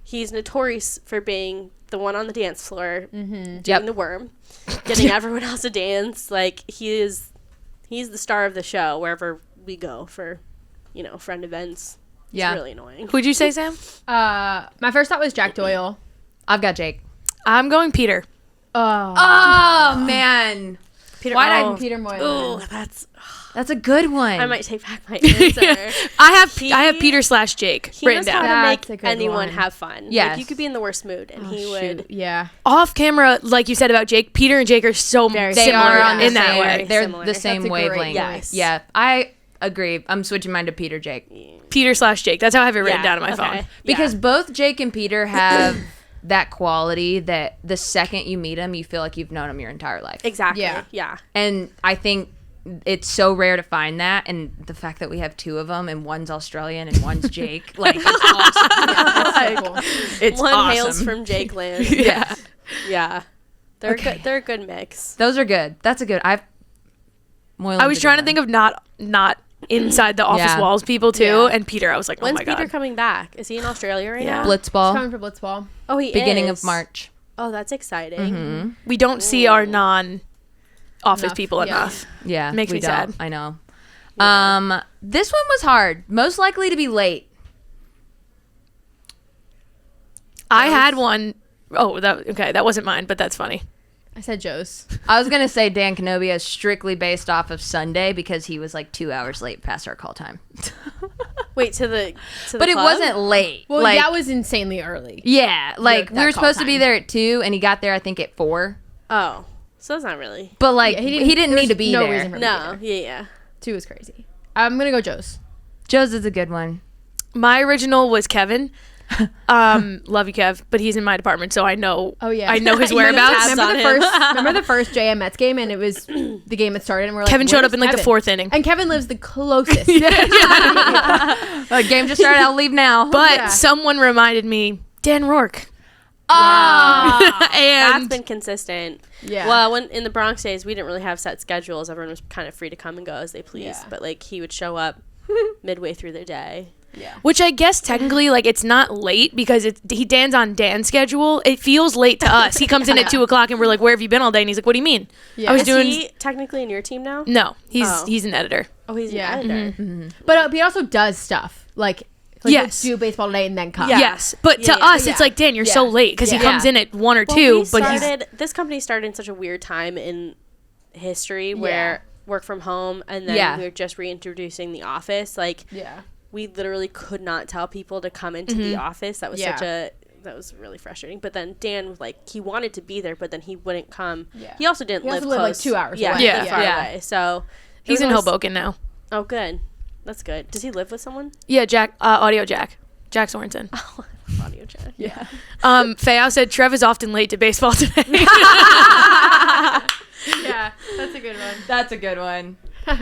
S2: he's notorious for being the one on the dance floor doing
S1: Yep.
S2: the worm, getting everyone else to dance. Like he's the star of the show wherever we go for, friend events.
S1: Yeah.
S2: It's really annoying.
S3: Who'd you say, Sam?
S4: My first thought was Jack Doyle.
S1: I've got Jake.
S3: I'm going Peter.
S1: Oh man,
S4: Peter Moylan.
S2: Oh,
S1: That's a good one.
S2: I might take back my answer.
S3: I have Peter / Jake
S2: He
S3: written
S2: knows how
S3: down.
S2: to
S4: That's a
S2: make
S4: good
S2: anyone
S4: one.
S2: have fun.
S1: Yes.
S2: Like, you could be in the worst mood, and he would.
S4: Yeah.
S3: Off camera, like you said about Jake, Peter and Jake are so
S4: Very
S1: they
S3: similar
S1: are on the
S3: in that
S1: same,
S3: way.
S1: They're
S2: Similar.
S1: the same
S4: That's a great
S1: wavelength.
S2: Yes.
S1: Yeah, I agree. I'm switching mine to Peter Jake
S3: Peter / Jake. That's how I have it written down on my phone.
S1: because both Jake and Peter have that quality that the second you meet them, you feel like you've known them your entire life.
S2: Exactly.
S4: Yeah.
S2: Yeah.
S1: And I think it's so rare to find that, and the fact that we have two of them, and one's Australian and one's Jake, like, it's awesome.
S4: That's so cool.
S1: It's
S2: One
S1: awesome.
S2: hails from Jake Land.
S1: Yeah,
S2: Yeah. They're
S1: Okay.
S2: good. They're a good mix.
S1: those are good. That's a good.
S3: I was trying to think of not inside the office
S1: Yeah.
S3: walls people too,
S2: Yeah.
S3: and Peter. I was like, oh
S2: When's
S3: my
S2: Peter
S3: god.
S2: coming back? Is he in Australia right
S3: Yeah.
S2: now?
S1: Blitzball,
S4: Coming for Blitzball.
S2: Oh, he
S1: beginning
S2: is.
S1: of March.
S2: Oh, that's exciting.
S3: We don't see our non-office
S4: Enough,
S3: people
S4: yeah.
S3: enough.
S1: Yeah,
S3: Makes
S1: we
S3: me
S1: don't.
S3: sad.
S1: I know. This one was hard. Most likely to be late.
S3: I had one oh that wasn't mine, but that's funny.
S4: I said Joe's.
S1: I was gonna say Dan Canobia is strictly based off of Sunday because he was like 2 hours late past our call time.
S2: Wait, to the
S1: But it
S2: club?
S1: wasn't late.
S4: Well,
S1: like,
S4: that was insanely early.
S1: yeah, like we
S4: that
S1: were
S4: call
S1: supposed to be
S4: time.
S1: there at 2, and he got there I think at 4.
S2: Oh, so it's not really.
S1: But like
S4: Yeah,
S1: he didn't
S4: there
S1: need to
S4: was
S1: be
S4: no
S1: there.
S4: reason for him to
S2: No.
S4: be there.
S2: Yeah.
S4: 2 was crazy. I'm gonna go Joe's.
S1: Joe's is a good one.
S3: My original was Kevin. Love you, Kev, but he's in my department, so I know.
S4: Oh, yeah.
S3: I know his
S2: You know
S3: whereabouts.
S2: tabs
S4: Remember the first JM Mets game, and it was the game that started, and we're like,
S3: Kevin showed
S4: "Where's
S3: up in like the
S4: Kevin?"
S3: 4th inning.
S4: And Kevin lives the closest.
S1: Game just started. I'll leave now.
S3: But
S4: Yeah.
S3: someone reminded me, Dan Rourke.
S2: That's
S3: And
S2: been consistent.
S4: Yeah.
S2: Well, when in the Bronx days, we didn't really have set schedules. Everyone was kind of free to come and go as they pleased.
S4: Yeah.
S2: But like he would show up midway through the day.
S3: which I guess technically like it's not late because he Dan's on Dan's schedule. It feels late to us. He comes in at 2:00 and we're like, where have you been all day? And he's like, what do you mean?
S4: Yeah.
S3: I was
S2: Is
S3: doing
S2: he technically in your team now?
S3: no. He's
S2: Oh.
S3: he's an editor.
S2: Oh, he's
S4: Yeah.
S2: an editor.
S4: But he also does stuff like
S3: Yes.
S4: he'll do baseball today and then come.
S2: Yeah.
S3: Yes, but to
S2: Yeah,
S3: us
S4: yeah.
S3: it's like Dan, you're so
S4: Yeah.
S3: late because he
S4: Yeah.
S3: comes in at 1 or
S2: Well,
S3: 2.
S2: we
S3: But he's
S2: started, this company started in such a weird time in history where work from home, and then
S1: Yeah.
S2: we were just reintroducing the office. Like
S4: Yeah.
S2: we literally could not tell people to come into the office. That was
S4: Yeah.
S2: that was really frustrating. But then Dan was like, he wanted to be there, but then he wouldn't come.
S4: Yeah.
S2: He also didn't
S4: He
S2: live
S4: also lived, like,
S2: close.
S4: 2 hours
S2: Yeah,
S4: away.
S2: he
S3: Yeah.
S2: lived far
S1: Yeah.
S2: away. So
S3: he's in
S2: everyone was-
S3: Hoboken now.
S2: Oh, good. That's good. Does he live with someone?
S3: Yeah, Audio Jack Sorensen.
S2: Audio chat.
S4: Yeah.
S3: Fayao said Trev is often late to baseball today.
S4: Yeah. That's a good one.
S1: That's a good one.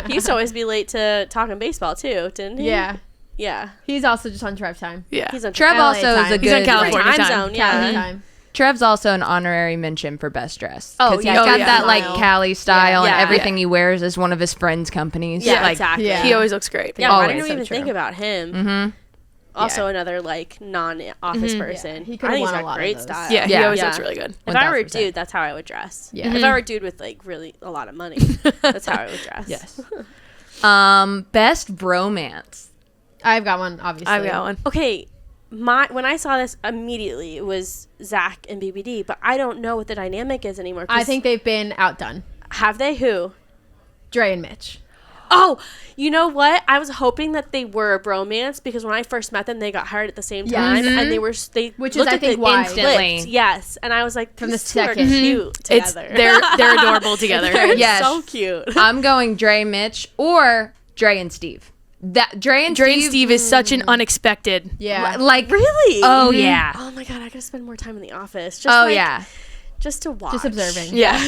S2: He used to always be late to talking baseball too, didn't he?
S4: Yeah.
S2: Yeah.
S4: He's also just on Trev time.
S3: Yeah,
S2: He's on
S1: Trev
S4: LA
S1: also is
S4: time.
S1: a
S3: He's on
S1: good
S3: California
S2: time
S3: time.
S2: zone. Yeah.
S4: Cali time.
S1: Trev's also an honorary mention for best dress.
S2: Oh,
S1: 'Cause
S2: yeah.
S1: he's
S2: Oh,
S1: got
S3: yeah.
S1: that like
S2: Style.
S1: Cali style,
S2: Yeah.
S1: and
S2: Yeah.
S1: everything he wears is one of his friends' companies.
S2: Yeah,
S1: like,
S2: exactly.
S4: Yeah.
S3: he always looks great.
S2: Yeah, why
S1: Always.
S2: didn't we even
S4: So
S2: think
S4: true.
S2: about him?
S1: Mm-hmm.
S2: Also, another like non-office person.
S4: Yeah, he
S2: I
S4: could've
S2: think he's
S4: won a
S2: got
S4: lot of
S2: great
S4: those.
S2: style.
S3: Yeah, he
S1: Yeah.
S3: always
S2: Yeah.
S3: looks really good.
S2: If I were a
S1: 1000%.
S2: dude, that's how I would dress.
S4: Yeah.
S2: If I were a dude with like really a lot of money, that's how I would dress.
S1: Yes. Best bromance.
S4: I've got one, obviously.
S3: I've got one.
S2: Okay, when I saw this immediately, it was Zach and BBD, but I don't know what the dynamic is anymore. 'Cause
S4: I think they've been outdone.
S2: have they who?
S4: Dre and Mitch.
S2: Oh, you know what? I was hoping that they were a bromance because when I first met them, they got hired at the same
S4: Yeah.
S2: time, and they
S4: Which is,
S2: looked
S4: I
S2: at
S4: think,
S2: the
S4: why.
S1: Instantly.
S2: clicked. Yes, and I was like,
S4: From
S2: these
S4: the
S2: two are
S4: second.
S2: cute
S3: It's
S2: together.
S3: they're adorable together.
S2: They're
S1: Yes.
S2: so cute.
S1: I'm going Dre, Mitch, or Dre and Steve. That Dre and
S3: Steve is such an unexpected.
S4: Yeah.
S1: like
S2: Really?
S1: Oh yeah.
S2: Oh my god, I gotta spend more time in the office. Just
S1: Oh
S2: like,
S1: yeah.
S2: just to watch.
S4: Just observing.
S3: Yeah.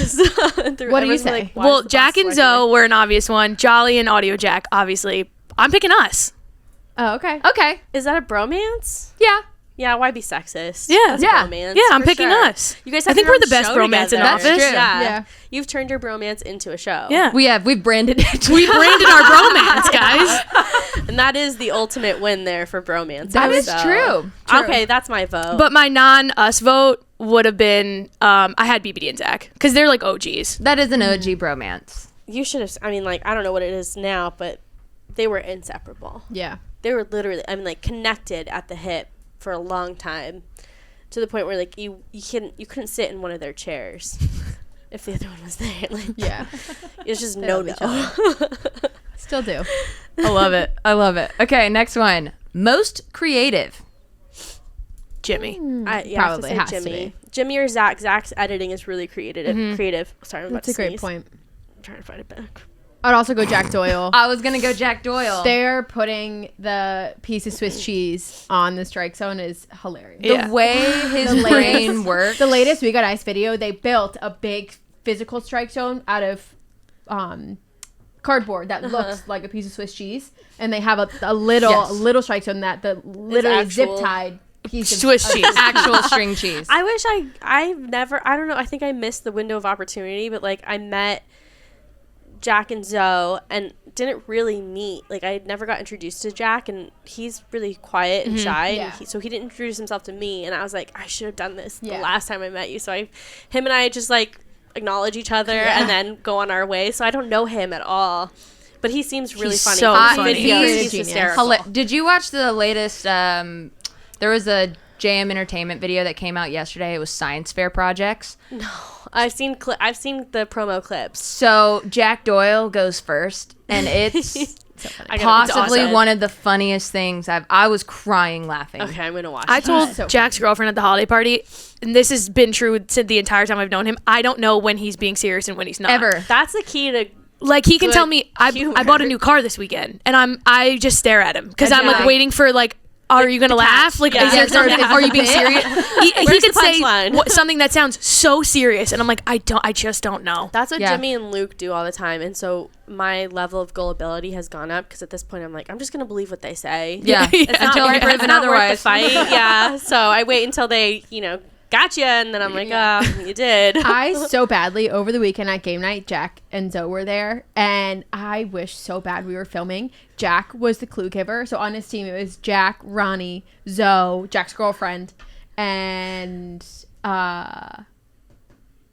S2: What
S4: What do you say?
S3: Well, Jack and Zoe were an obvious one. Jolly and Audio Jack, obviously. I'm picking us.
S4: Oh, okay.
S1: Okay.
S2: Is that a bromance?
S1: Yeah.
S2: Yeah, why be sexist?
S3: Yeah.
S2: That's
S1: Yeah.
S2: bromance,
S3: Yeah, I'm
S2: for
S3: picking
S2: sure.
S3: us.
S2: You guys
S3: I
S2: have
S3: think
S2: your
S3: we're the
S2: own
S3: best
S2: show
S3: bromance in
S2: together.
S1: That's
S3: office.
S1: true.
S2: Yeah.
S4: Yeah.
S2: You've turned your bromance into a show.
S3: Yeah.
S1: We've branded it.
S3: We branded our bromance, guys.
S2: And that is the ultimate win there for bromance.
S1: That is
S2: so-
S1: true.
S2: Okay, that's my vote.
S3: But my non-us vote would have been, I had BBD and Zach. Because they're like OGs.
S1: That is an OG bromance.
S2: you should have, I mean, like, I don't know what it is now, but they were inseparable.
S4: Yeah.
S2: They were literally, I mean, like, connected at the hip for a long time to the point where, like, you couldn't sit in one of their chairs. if the other one was there. Like,
S4: Yeah.
S2: it's just
S4: They
S2: no.
S4: love each Still do.
S1: I love it. I love it. Okay, next one. Most creative.
S3: Jimmy.
S4: Probably has to
S2: Jimmy.
S4: be.
S2: Jimmy or Zach. Zach's editing is really creative. Sorry, I'm about
S4: That's
S2: to
S4: a
S2: sneeze.
S4: great point.
S2: I'm trying to find it back.
S4: I'd also go Jack Doyle.
S1: I was gonna go Jack Doyle.
S4: They're putting the piece of Swiss cheese on the strike zone is hilarious.
S1: The way his
S4: The
S1: brain
S4: latest-
S1: works.
S4: The latest We Got Ice video, they built a big physical strike zone out of cardboard that looks like a piece of Swiss cheese, and they have a little strike zone that the literally zip
S2: actual
S4: tied piece of
S3: Swiss cheese.
S1: Actual string cheese.
S2: I wish I've never, I don't know, I think I missed the window of opportunity, but like I met Jack and Zoe and didn't really meet. Like I never got introduced to Jack, and he's really quiet and shy,
S4: Yeah.
S2: and so he didn't introduce himself to me, and I was like, I should have done this the
S4: Yeah.
S2: last time I met you. So him and I just like acknowledge each other and then go on our way. So I don't know him at all, but he seems really
S3: He's
S2: funny.
S3: so
S2: On
S3: funny.
S2: videos,
S4: He's
S2: he's
S4: genius.
S2: hysterical.
S1: Did you watch the latest? There was a JM Entertainment video that came out yesterday. It was science fair projects.
S2: I've seen the promo clips.
S1: So Jack Doyle goes first, and it's
S2: I gotta be
S1: possibly
S2: Dawson.
S1: one of the funniest things I was crying laughing.
S2: Okay, I'm gonna watch.
S3: I
S2: it.
S3: told
S4: So
S3: Jack's girlfriend at the holiday party, and this has been true the entire time I've known him. I don't know when he's being serious and when he's not.
S1: Ever.
S2: That's the key to.
S3: Like he can
S2: Good
S3: tell me I
S2: humor.
S3: bought a new car this weekend, and I just stare at him because I'm
S2: Yeah.
S3: like waiting for like. Are you gonna laugh? Like,
S2: Yeah.
S3: is there something, are you being serious? He
S2: Where's
S3: could
S2: the
S3: say
S2: punchline?
S3: something that sounds so serious, and I'm like, I just don't know.
S2: That's what
S1: Yeah.
S2: Jimmy and Luke do all the time, and so my level of gullibility has gone up because at this point I'm like, I'm just gonna believe what they say.
S1: Yeah,
S3: It's
S2: It's
S1: until
S2: not,
S1: you're
S2: worth, it's
S1: proven
S2: not worth the
S1: otherwise.
S2: fight. Yeah, so I wait until they, gotcha, and then I'm like, you did.
S4: I so badly over the weekend at game night, Jack and Zoe were there, and I wish so bad we were filming. Jack was the clue giver, so on his team it was Jack, Ronnie, Zoe, Jack's girlfriend, and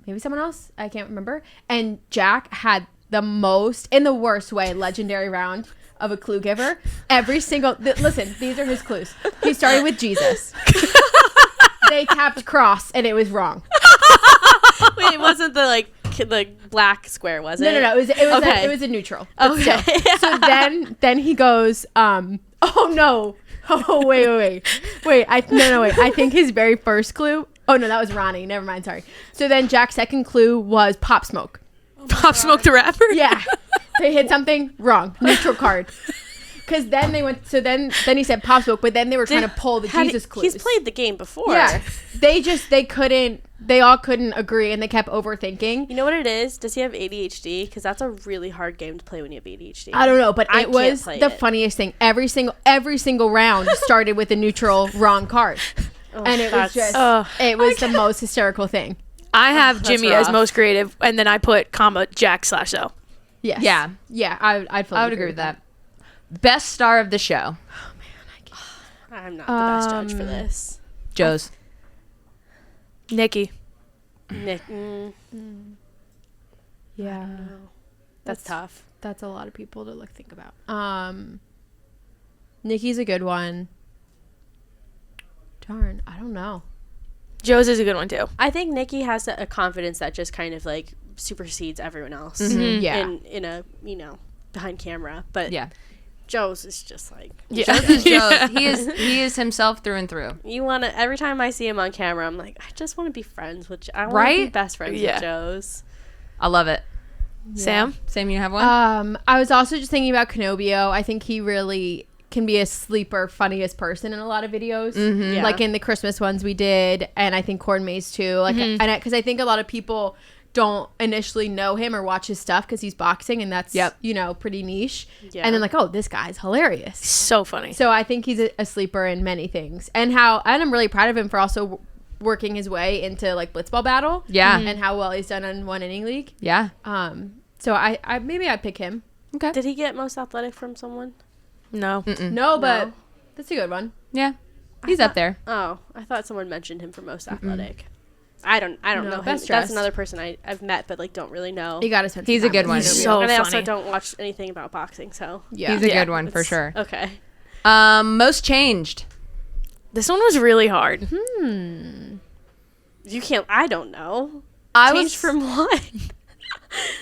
S4: maybe someone else. I can't remember. And Jack had the most, in the worst way, legendary round of a clue giver. Every single listen, these are his clues. He started with Jesus. They tapped cross, and it was wrong.
S2: Wait, it wasn't the black square, was it?
S4: No.
S2: Okay.
S4: It was a neutral. But
S2: Okay.
S4: still. So then he goes, oh no. Oh wait. Wait, I think his very first clue. Oh no, that was Ronnie. Never mind, sorry. So then Jack's second clue was Pop Smoke.
S3: Pop Smoke the rapper.
S4: Yeah. They hit something wrong. Neutral card. Because then they went, so then he said Pop Smoke, but then they were trying to pull the Jesus clues.
S2: He's played the game before.
S4: Yeah. They all couldn't agree, and they kept overthinking.
S2: You know what it is? Does he have ADHD? Because that's a really hard game to play when you have ADHD.
S4: I don't know, but
S2: I
S4: it
S2: can't
S4: was
S2: play
S4: the
S2: it.
S4: funniest thing. Every single round started with a neutral wrong card. And it was
S2: that's-
S4: just, it was the most hysterical thing.
S3: I have
S2: That's
S3: Jimmy as
S2: rough.
S3: most creative, and then I put comma Jack/O.
S4: Yes.
S1: Yeah.
S4: Yeah, I'd fully
S1: I would agree with that. Best star of the show.
S2: I'm not the best judge for this.
S1: Joe's.
S3: Nikki.
S2: Nick,
S4: Yeah.
S2: that's tough.
S4: That's a lot of people to think about. Nikki's a good one. Darn, I don't know.
S3: Joe's is a good one too.
S2: I think Nikki has a confidence that just kind of like supersedes everyone else.
S4: Yeah.
S2: In a behind camera, but
S1: Yeah.
S2: Joe's is just like
S1: Joe's is Joe's. He is himself through and through.
S2: you want to. Every time I see him on camera, I'm like, I just want to be friends with. I want to be
S1: Right?
S2: best friends
S3: Yeah.
S2: with Joe's.
S1: I love it.
S3: Sam.
S1: Sam, you have one?
S4: I was also just thinking about Kenobio. I think he really can be a sleeper funniest person in a lot of videos.
S2: Yeah.
S4: Like in the Christmas ones we did, and I think Corn Maze too. Like, and because I think a lot of people don't initially know him or watch his stuff because he's boxing, and that's pretty niche.
S2: Yeah.
S4: And then like, oh, this guy's hilarious.
S3: So funny.
S4: So I think he's a sleeper in many things, and I'm really proud of him for also working his way into like blitzball battle.
S1: Yeah.
S4: and how well he's done on 1 inning league.
S1: Yeah.
S4: So I maybe I'd pick him.
S1: Okay.
S2: Did he get most athletic from someone?
S3: No.
S4: No, but
S2: No.
S4: that's a good one.
S1: Yeah. He's up there.
S2: Oh, I thought someone mentioned him for most athletic. I don't
S4: No,
S2: know him.
S4: best
S2: That's
S4: dressed.
S2: another person I've met but like don't really know.
S4: You gotta spend.
S1: He's
S4: some
S1: a good
S4: time
S1: one.
S4: with
S3: He's
S4: him.
S3: so
S2: and I also
S3: funny.
S2: don't watch anything about boxing, so
S4: Yeah.
S1: He's a
S2: Yeah,
S1: good one for
S2: it's-
S1: sure.
S2: Okay.
S1: Most changed.
S3: This one was really hard.
S2: You can't. I don't know. Changed from what?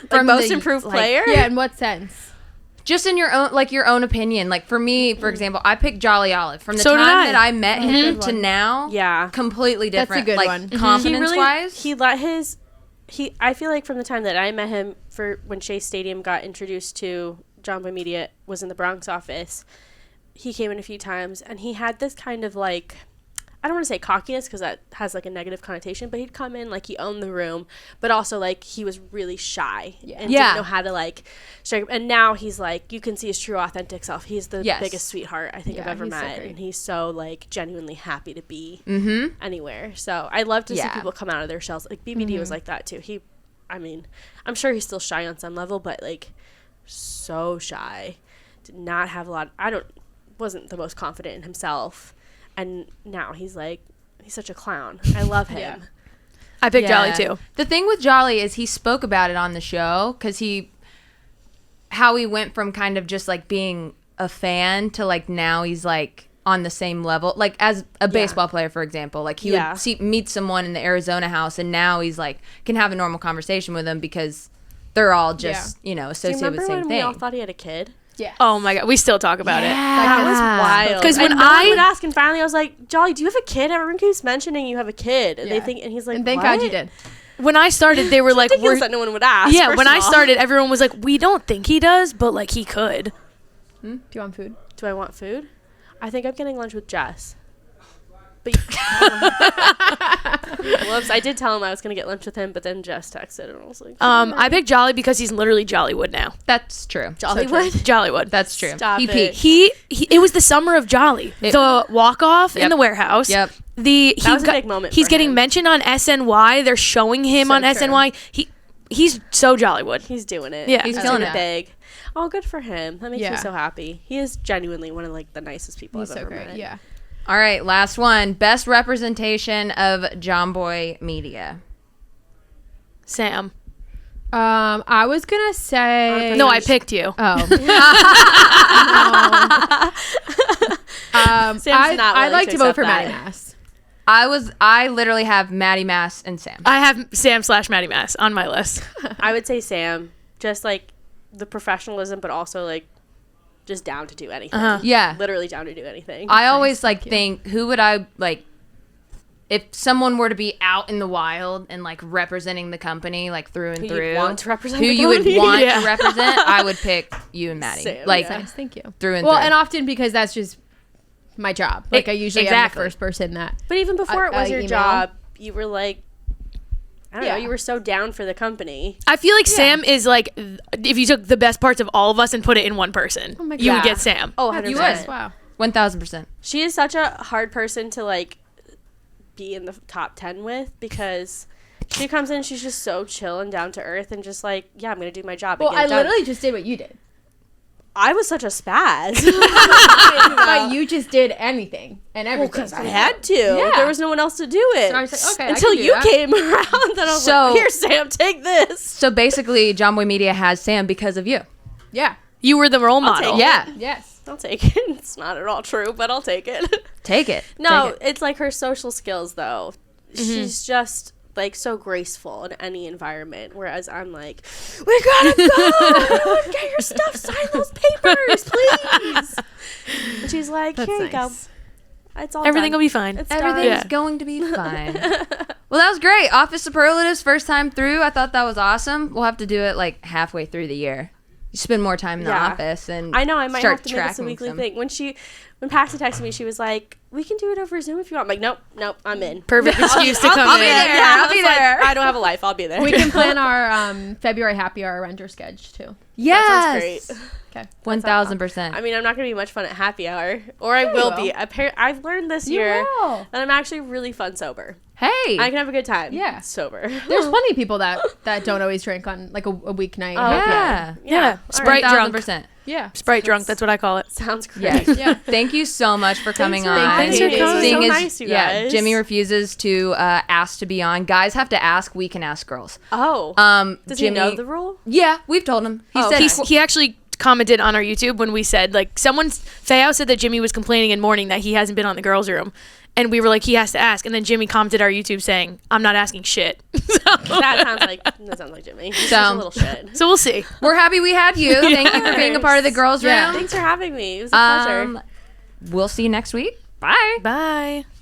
S1: From
S2: most
S1: the,
S2: improved
S1: like,
S2: player?
S4: Yeah, in what sense?
S1: Just in your own opinion. Like for me, for example, I picked Jolly Olive from the
S3: So did
S1: time
S3: I.
S1: that I met him
S4: Good
S1: to
S4: one.
S1: now.
S2: Yeah.
S1: Completely
S4: That's a
S1: different.
S4: good
S1: like
S4: one.
S1: confidence wise.
S2: He let his I feel like from the time that I met him for when Shea Stadium got introduced to Jomboy Media was in the Bronx office, he came in a few times and he had this kind of like, I don't want to say cockiness because that has like a negative connotation, but he'd come in like he owned the room, but also like he was really shy and
S1: Yeah.
S2: didn't know how to like strike. And now he's like, you can see his true authentic self. He's the
S1: Yes.
S2: biggest sweetheart I think I've ever
S4: he's so
S2: met,
S4: great.
S2: and he's so like genuinely happy to be
S1: Mm-hmm.
S2: anywhere. So I love to see
S1: Yeah.
S2: people come out of their shells. Like BBD was like that too. I mean, I'm sure he's still shy on some level, but like so shy. Did not have a lot. Wasn't the most confident in himself, and now he's such a clown. I love him.
S4: Yeah.
S3: I picked Jolly too.
S1: The thing with Jolly is he spoke about it on the show because how he went from kind of just like being a fan to like now he's like on the same level, like as a baseball player, for example. Like he
S2: Yeah.
S1: would meet someone in the Arizona house, and now he's like can have a normal conversation with them because they're all just
S2: Do you
S1: associated with
S2: remember
S1: the same
S2: when
S1: thing.
S2: we all thought he had a kid?
S4: Yeah.
S3: Oh my god, we still talk about it.
S2: That was wild.
S3: 'Cause when
S2: and no one
S3: I-
S2: would ask, and finally I was like, Jolly, do you have a kid? Everyone keeps mentioning you have a kid, and they
S4: Yeah.
S2: think, and he's like,
S4: And thank
S2: what?
S4: God you did.
S3: When I started, they were like,
S2: Ridiculous that no one would ask.
S3: yeah.
S2: first
S3: When
S2: of
S3: I
S2: all.
S3: started, everyone was like, we don't think he does, but like he could.
S4: Do you want food?
S2: Do I want food? I think I'm getting lunch with Jess. But whoops, I did tell him I was gonna get lunch with him, but then Jess texted and I was like,
S3: I picked Jolly because he's literally Jollywood now.
S1: That's true.
S2: Jollywood.
S3: Jollywood.
S1: That's true.
S2: Stop
S1: he
S2: it.
S1: peaked.
S3: He it was the summer of Jolly. The walk off in
S1: Yep.
S3: the warehouse.
S1: Yep.
S3: He
S2: was a big moment
S3: He's
S2: for
S3: getting
S2: him.
S3: mentioned on SNY. They're showing him
S4: So
S3: on
S4: true.
S3: SNY. He's so Jollywood.
S2: He's doing it.
S3: Yeah.
S1: He's
S2: He's
S1: killing
S2: doing
S1: it.
S2: big. Oh, good for him. That makes me
S4: Yeah.
S2: so happy. He is genuinely one of like the nicest people
S4: He's
S2: I've
S4: so
S2: ever
S4: great.
S2: met.
S4: Yeah.
S1: All right, last one. Best representation of Jomboy Media.
S3: Sam.
S4: I was gonna say
S3: No, I picked you.
S4: Oh.
S2: Sam's not
S4: I
S2: willing
S4: like
S2: to
S4: to vote
S2: accept
S4: for
S2: that.
S4: Maddie Mass.
S1: I literally have Maddie Mass and Sam.
S3: I have Sam / Maddie Mass on my list.
S2: I would say Sam. Just like the professionalism, but also like just down to do anything.
S1: Yeah.
S2: Literally down to do anything.
S1: I always like think who would I like if someone were to be out in the wild and like representing the company like through and
S2: Who you'd
S1: through,
S2: want to represent
S1: who
S2: the
S1: you would
S2: company.
S1: want
S3: Yeah.
S1: to represent, I would pick you and Maddie.
S2: Sam,
S1: like
S2: yeah.
S4: Nice, thank you.
S1: through and
S4: Well,
S1: through.
S4: and often because that's just my job. Like I usually am
S3: exactly.
S4: the first person that.
S2: But even before it was your
S4: email.
S2: job, you were like, I don't know,
S4: Yeah.
S2: you were so down for the company.
S3: I feel like Sam is like, if you took the best parts of all of us and put it in one person,
S4: my
S3: you would
S2: God.
S3: get Sam.
S2: Oh,
S1: You
S2: 100%.
S1: would.
S4: Wow.
S1: 1000%.
S2: She is such a hard person to like be in the top 10 with because she comes in, she's just so chill and down to earth and just like, yeah, I'm going to do my job. and
S4: Well,
S2: get
S4: I
S2: it done.
S4: literally just did what you did.
S2: I was such a spaz.
S4: But you just did anything and everything.
S2: Because I had to.
S4: Yeah.
S2: There was no one else to do it.
S4: So I was like, okay, I
S2: Until
S4: can do
S2: you
S4: that.
S2: came around, then I was
S1: So-
S2: like, here, Sam, take this.
S1: So basically, Jomboy Media has Sam because of you.
S4: Yeah.
S3: You were the role model.
S2: take
S1: Yeah.
S4: Yes.
S2: I'll take it. It's not at all true, but I'll take it.
S1: Take it.
S2: No,
S1: Take it.
S2: it's like her social skills, though. She's just like so graceful in any environment, whereas I'm like, we gotta go. Everyone get your stuff. Sign those papers, please. And she's like,
S4: That's
S2: here you
S4: nice.
S2: go. It's all
S3: Everything
S2: done.
S3: will be fine.
S2: It's
S1: Everything's
S2: done.
S3: Yeah.
S1: going to be fine. Well, that was great. Office Superlatives, first time through. I thought that was awesome. We'll have to do it like halfway through the year. You spend more time in the
S2: Yeah.
S1: office and
S2: I know. I might
S1: start
S2: have to make this a
S1: tracking
S2: weekly
S1: some.
S2: thing. When Paxton texted me, she was like, "We can do it over Zoom if you want." I'm like, nope, I'm in.
S3: Perfect excuse to
S2: I'll
S3: come
S2: be
S3: in.
S2: there.
S1: Yeah, I'll
S2: I was
S1: be
S2: like,
S1: there.
S2: I don't have a life. I'll be there.
S4: We can plan our February happy hour render sketch too.
S1: Yes.
S2: That sounds great.
S4: Okay.
S1: 1000%.
S2: I mean, I'm not gonna be much fun at happy hour, or I will be. I've learned this
S4: You
S2: year
S4: will.
S2: that I'm actually really fun sober.
S1: Hey.
S2: I can have a good time.
S4: Yeah.
S2: sober.
S4: There's plenty of people that don't always drink on like a weeknight.
S2: Oh,
S4: happy hour.
S1: yeah.
S3: Yeah.
S2: All
S3: Sprite
S2: right.
S3: drunk.
S1: 1000%.
S4: Yeah.
S3: Sprite drunk. That's what I call it.
S2: Sounds great.
S1: Yes.
S4: Yeah.
S1: Thank you so much for coming
S2: for
S1: on.
S2: having
S3: me. Thanks for coming.
S1: Seeing
S2: So
S1: as-
S2: nice, you
S1: yeah,
S2: guys.
S1: Jimmy refuses to ask to be on. Guys have to ask. We can ask girls.
S2: Oh.
S1: Jimmy,
S2: Does he know the rule?
S1: Yeah, we've told him. He
S2: Oh,
S1: said
S2: okay.
S3: He actually commented on our YouTube when we said, like, Fayao said that Jimmy was complaining in morning that he hasn't been on the girls' room. And we were like, he has to ask. And then Jimmy commented our YouTube saying, I'm not asking shit.
S2: That sounds like Jimmy. He's just a little shit.
S3: So we'll see.
S1: We're happy we had you. Thank you for being a part of the girls' room.
S2: Thanks for having me. It was a pleasure.
S1: We'll see you next week. Bye.
S3: Bye.